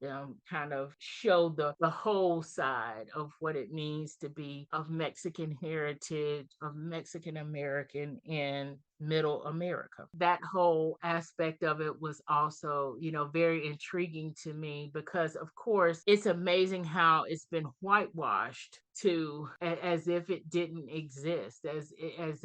kind of show the whole side of what it means to be of Mexican heritage, of Mexican American in middle America. That whole aspect of it was also, very intriguing to me because, of course, it's amazing how it's been whitewashed to as if it didn't exist, as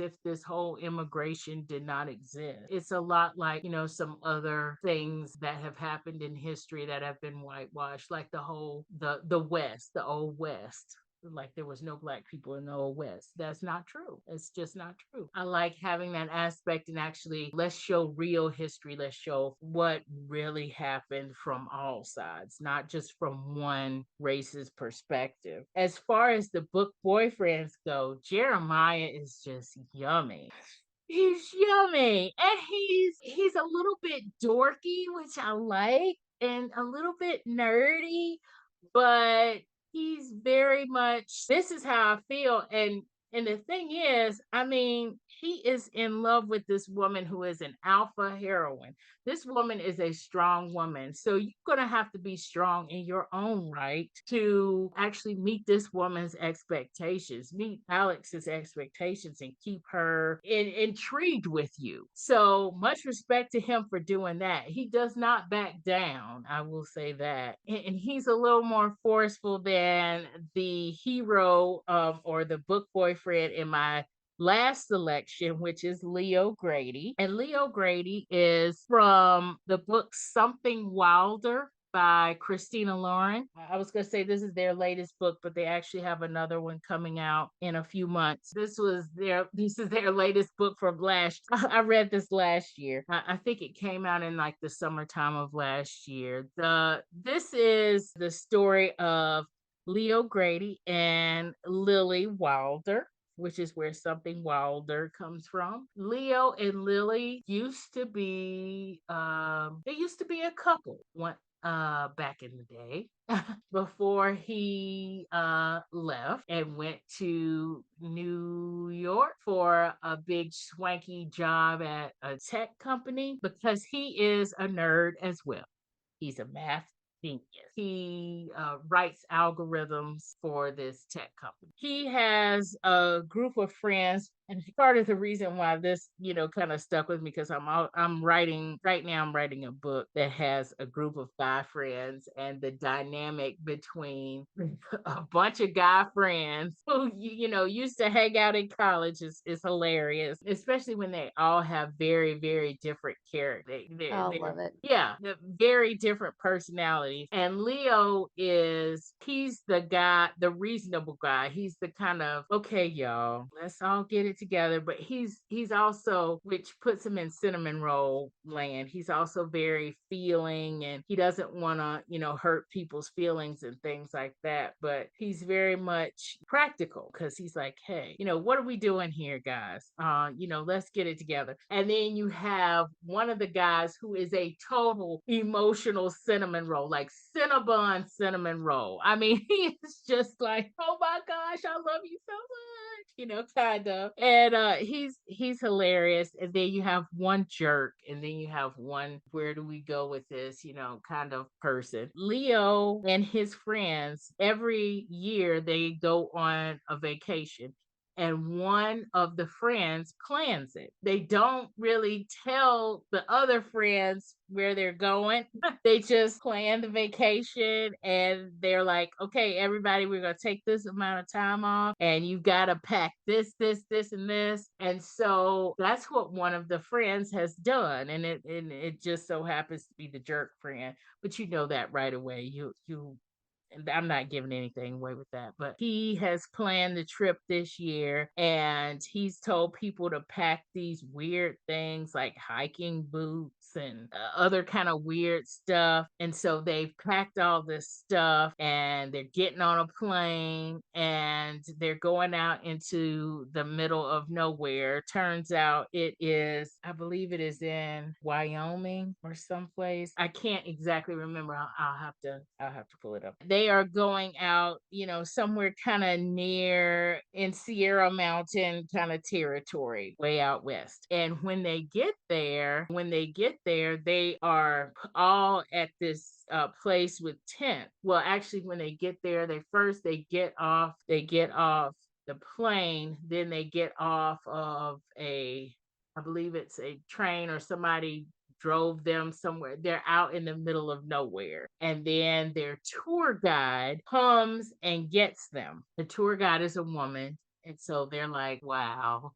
if this whole immigration did not exist. It's a lot like, some other things that have happened in history that have been whitewashed, like the West, the old West. Like there was no black people in the old West. That's not true. It's just not true. I like having that aspect, and actually let's show real history. Let's show what really happened from all sides, not just from one race's perspective. As far as the book boyfriends go, Jeremiah is just yummy. He's yummy. And he's a little bit dorky, which I like, and a little bit nerdy, but he's very much, this is how I feel. And the thing is, I mean, he is in love with this woman who is an alpha heroine. This woman is a strong woman. So you're going to have to be strong in your own right to actually meet this woman's expectations, meet Alex's expectations, and keep her intrigued with you. So much respect to him for doing that. He does not back down. I will say that. And he's a little more forceful than the hero or the book boyfriend in my last selection, which is Leo Grady. And Leo Grady is from the book Something Wilder by Christina Lauren. I was going to say this is their latest book, but they actually have another one coming out in a few months. This is their latest book from last. I read this last year. I think it came out in like the summertime of last year. This is the story of Leo Grady and Lily Wilder, which is where Something Wilder comes from. Leo and Lily used to be a couple back in the day before he left and went to New York for a big swanky job at a tech company because he is a nerd as well. He's a math genius. He writes algorithms for this tech company. He has a group of friends, and part of the reason why this, kind of stuck with me because I'm writing right now. I'm writing a book that has a group of guy friends, and the dynamic between a bunch of guy friends who used to hang out in college is hilarious, especially when they all have very, very different characters. Love it. Yeah, very different personalities. And Leo he's the guy, the reasonable guy. He's the kind of, okay, y'all, let's all get it together. But he's also, which puts him in cinnamon roll land. He's also very feeling, and he doesn't want to, hurt people's feelings and things like that. But he's very much practical because he's like, hey, what are we doing here, guys? Let's get it together. And then you have one of the guys who is a total emotional cinnamon roll, like Cinnabon cinnamon roll. I mean, he is just like, oh my gosh, I love you so much. kind of. And he's hilarious. And then you have one jerk, and then you have one, where do we go with this, kind of person. Leo and his friends, every year they go on a vacation, and one of the friends plans it. They don't really tell the other friends where they're going. They just plan the vacation, and they're like, okay, everybody, we're going to take this amount of time off, and you got to pack this, and this. And so that's what one of the friends has done. And it just so happens to be the jerk friend. But you know that right away. And I'm not giving anything away with that, but he has planned the trip this year, and he's told people to pack these weird things like hiking boots and other kind of weird stuff. And so they've packed all this stuff, and they're getting on a plane, and they're going out into the middle of nowhere. Turns out I believe it is in Wyoming or someplace. I can't exactly remember. I'll have to pull it up. They are going out, somewhere kind of near in Sierra Mountain kind of territory, way out west. And when they get there, they are all at this place with tent. Well, actually, when they get there, they get off the plane, then they get off of I believe it's a train, or somebody drove them somewhere. They're out in the middle of nowhere. And then their tour guide comes and gets them. The tour guide is a woman. And so they're like, wow,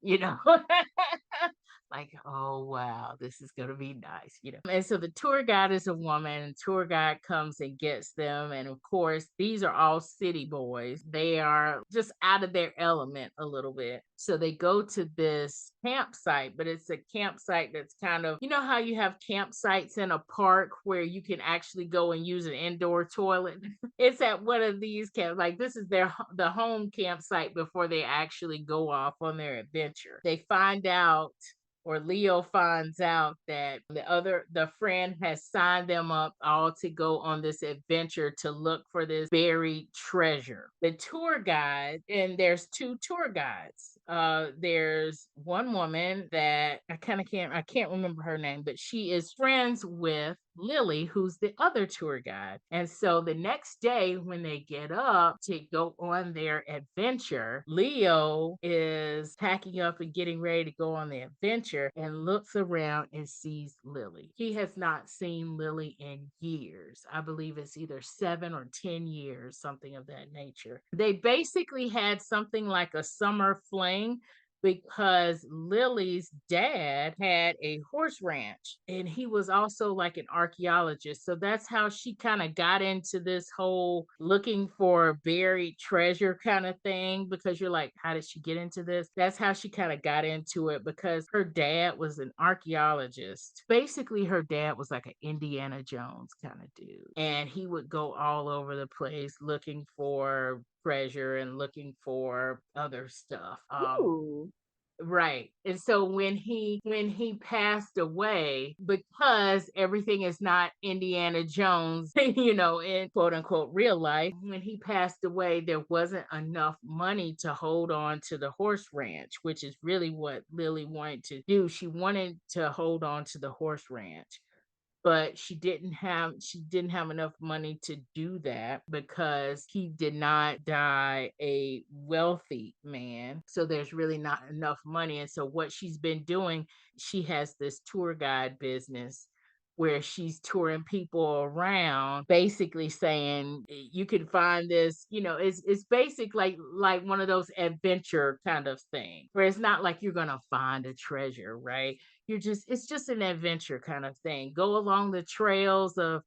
like, oh, wow, this is going to be nice. And so the tour guide is a woman, and tour guide comes and gets them. And of course, these are all city boys. They are just out of their element a little bit. So they go to this campsite, but it's a campsite that's kind of, how you have campsites in a park where you can actually go and use an indoor toilet. It's at one of these camps. Like, this is the home campsite before they actually go off on their adventure. They find out, or Leo finds out, that the friend has signed them up all to go on this adventure to look for this buried treasure. The tour guide, and there's two tour guides. There's one woman that I can't remember her name, but she is friends with Lily, who's the other tour guide. And so the next day, when they get up to go on their adventure, Leo is packing up and getting ready to go on the adventure, and looks around and sees Lily. He has not seen Lily in years. I believe it's either 7 or 10 years, something of that nature. They basically had something like a summer fling, because Lily's dad had a horse ranch, and he was also like an archaeologist. So that's how she kind of got into this whole looking for buried treasure kind of thing, because you're like, how did she get into this? That's how she kind of got into it, because her dad was an archaeologist. Basically, her dad was like an Indiana Jones kind of dude, and he would go all over the place looking for treasure and looking for other stuff. Right. And so when he passed away, because everything is not Indiana Jones, in quote unquote real life, when he passed away, there wasn't enough money to hold on to the horse ranch, which is really what Lily wanted to do. She wanted to hold on to the horse ranch, but she didn't have enough money to do that, because he did not die a wealthy man. So there's really not enough money. And so what she's been doing, she has this tour guide business where she's touring people around, basically saying, you can find this, it's basic, like one of those adventure kind of thing, where it's not like you're gonna find a treasure, right? It's just an adventure kind of thing. Go along the trails of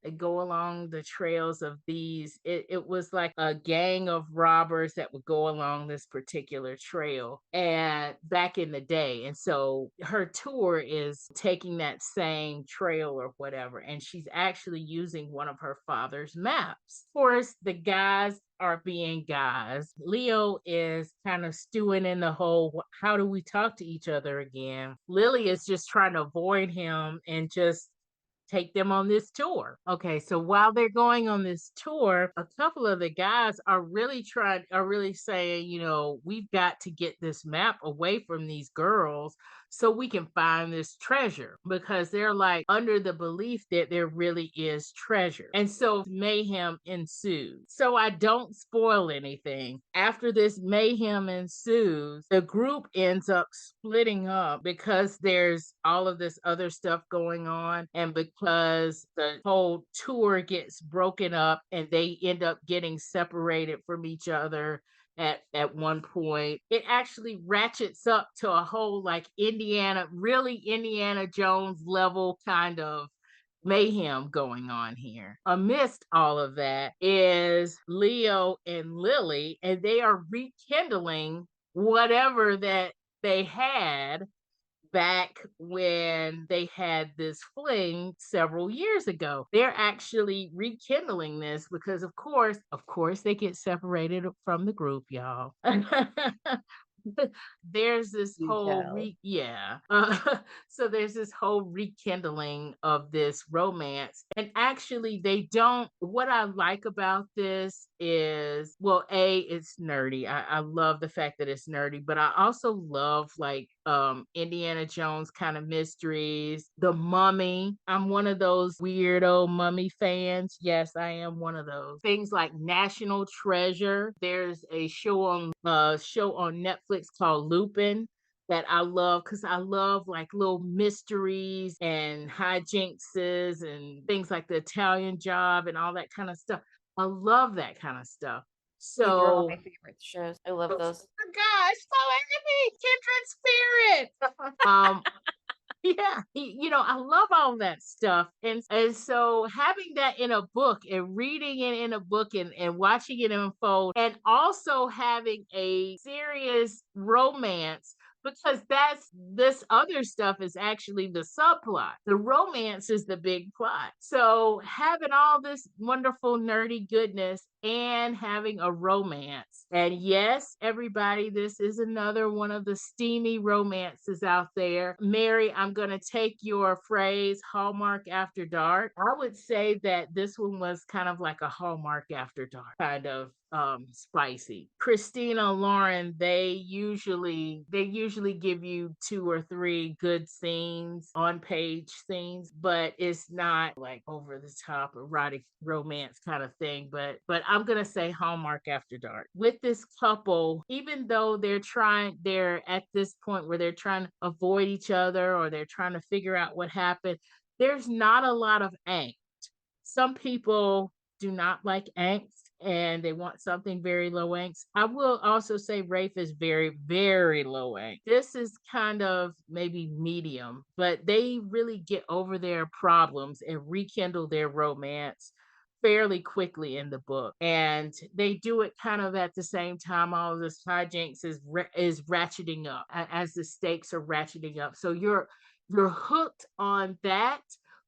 these. It was like a gang of robbers that would go along this particular trail, and back in the day. And so her tour is taking that same trail or whatever, and she's actually using one of her father's maps. Of course, the guys are being guys. Leo is kind of stewing in the whole, how do we talk to each other again? Lily is just trying to avoid him and just take them on this tour. Okay, so while they're going on this tour, a couple of the guys are really saying, we've got to get this map away from these girls so we can find this treasure, because they're like under the belief that there really is treasure. And so mayhem ensues. So I don't spoil anything. After this mayhem ensues, the group ends up splitting up because there's all of this other stuff going on, and because the whole tour gets broken up and they end up getting separated from each other at one point. It actually ratchets up to a whole like really Indiana Jones level kind of mayhem going on here. Amidst all of that is Leo and Lily, and they are rekindling whatever that they had back when they had this fling several years ago. They're actually rekindling this because of course they get separated from the group, y'all. There's this so there's this whole rekindling of this romance, and actually they don't. What I like about this is, well, it's nerdy. I love the fact that it's nerdy, but I also love like Indiana Jones kind of mysteries. The Mummy, I'm one of those weirdo Mummy fans. Yes, I am one of those. Things like National Treasure. There's a show on Netflix called Lupin that I love, because I love like little mysteries and hijinkses and things like The Italian Job and all that kind of stuff. I love that kind of stuff. These are all So, my favorite shows. I love those. oh my gosh, so enemy, kindred spirit. Yeah, I love all that stuff. And so having that in a book and reading it in a book and watching it unfold, and also having a serious romance, because this other stuff is actually the subplot. The romance is the big plot. So having all this wonderful nerdy goodness and having a romance. And yes, everybody, this is another one of the steamy romances out there. Mary, I'm going to take your phrase, Hallmark After Dark. I would say that this one was kind of like a Hallmark After Dark kind of spicy. Christina, Lauren, they usually give you 2 or 3 good scenes, on page scenes, but it's not like over the top erotic romance kind of thing. But I'm gonna say Hallmark After Dark. With this couple, even though they're at this point where they're trying to avoid each other, or they're trying to figure out what happened, there's not a lot of angst. Some people do not like angst and they want something very low angst. I will also say Rafe is very, very low angst. This is kind of maybe medium, but they really get over their problems and rekindle their romance fairly quickly in the book. And they do it kind of at the same time all of this hijinks is ratcheting up as the stakes are ratcheting up. So you're hooked on that,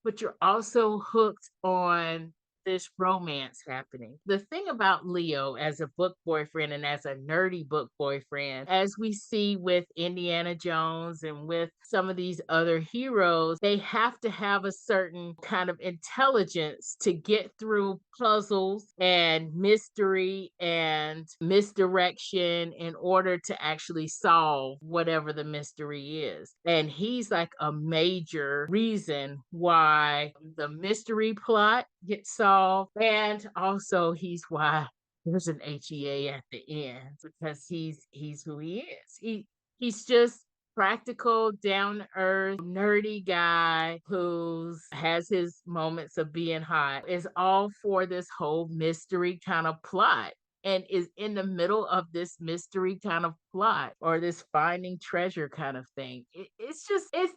but you're also hooked on this romance happening. The thing about Leo as a book boyfriend and as a nerdy book boyfriend, as we see with Indiana Jones and with some of these other heroes, they have to have a certain kind of intelligence to get through puzzles and mystery and misdirection in order to actually solve whatever the mystery is. And he's like a major reason why the mystery plot gets solved, and also he's why there's an HEA at the end, because he's who he is. He's just practical, down to earth, nerdy guy who has his moments of being hot, is all for this whole mystery kind of plot, and is in the middle of this mystery kind of plot, or this finding treasure kind of thing. It's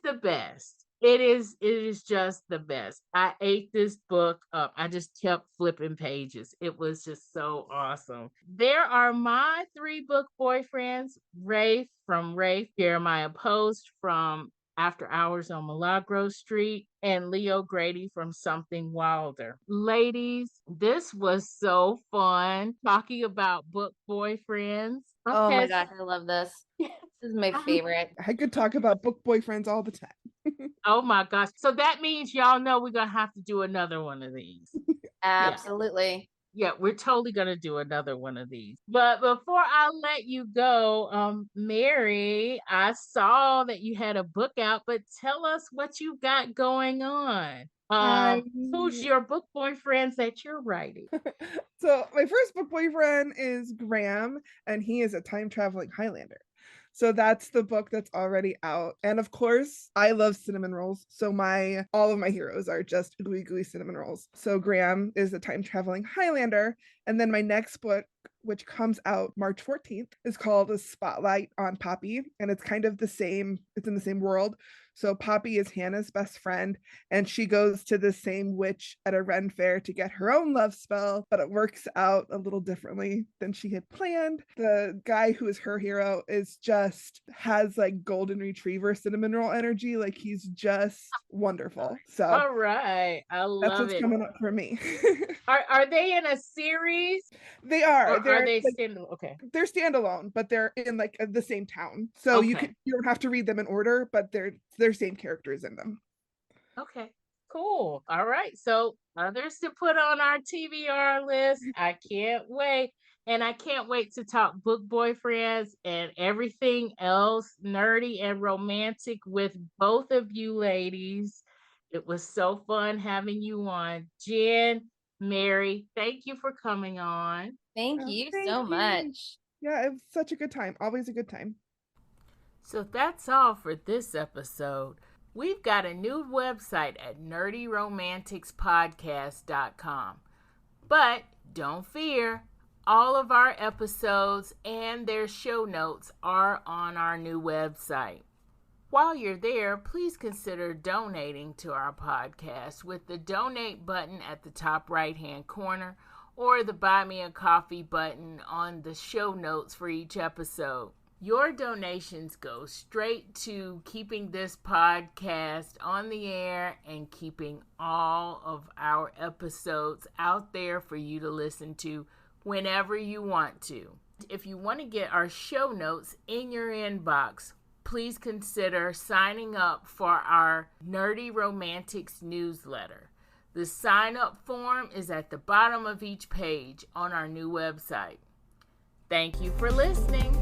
the best. It is just the best. I ate this book up. I just kept flipping pages. It was just so awesome. There are my 3 book boyfriends: Rafe from Rafe, Jeremiah Post from After Hours on Milagro Street, and Leo Grady from Something Wilder. Ladies, this was so fun talking about book boyfriends. Oh my gosh, I love this. This is my favorite. I could talk about book boyfriends all the time. Oh my gosh. So that means y'all know we're going to have to do another one of these. Absolutely. Yeah, we're totally going to do another one of these. But before I let you go, Mary, I saw that you had a book out, but tell us what you got going on. I Who's your book boyfriends that you're writing? So my first book boyfriend is Graham, and he is a time traveling Highlander. So that's the book that's already out. And of course, I love cinnamon rolls. So all of my heroes are just gooey gooey cinnamon rolls. So Graham is a time traveling Highlander. And then my next book, which comes out March 14th, is called A Spotlight on Poppy. And it's kind of the same, it's in the same world. So Poppy is Hannah's best friend, and she goes to the same witch at a Ren fair to get her own love spell, but it works out a little differently than she had planned. The guy who is her hero has like golden retriever cinnamon roll energy. Like he's just wonderful. So all right. I love that's what's coming up for me. Are they in a series? They are. Are they standalone? Okay. They're standalone, but they're in like the same town. So you don't have to read them in order, but they're same characters in them. Okay. Cool. All right. So others to put on our TBR list. I can't wait. And I can't wait to talk book boyfriends and everything else nerdy and romantic with both of you ladies. It was so fun having you on. Jen, Mary, thank you for coming on. Thank you so much. Yeah, it was such a good time. Always a good time. So that's all for this episode. We've got a new website at nerdyromanticspodcast.com. But don't fear, all of our episodes and their show notes are on our new website. While you're there, please consider donating to our podcast with the donate button at the top right-hand corner or the buy me a coffee button on the show notes for each episode. Your donations go straight to keeping this podcast on the air and keeping all of our episodes out there for you to listen to whenever you want to. If you want to get our show notes in your inbox, please consider signing up for our Nerdy Romantics newsletter. The sign-up form is at the bottom of each page on our new website. Thank you for listening.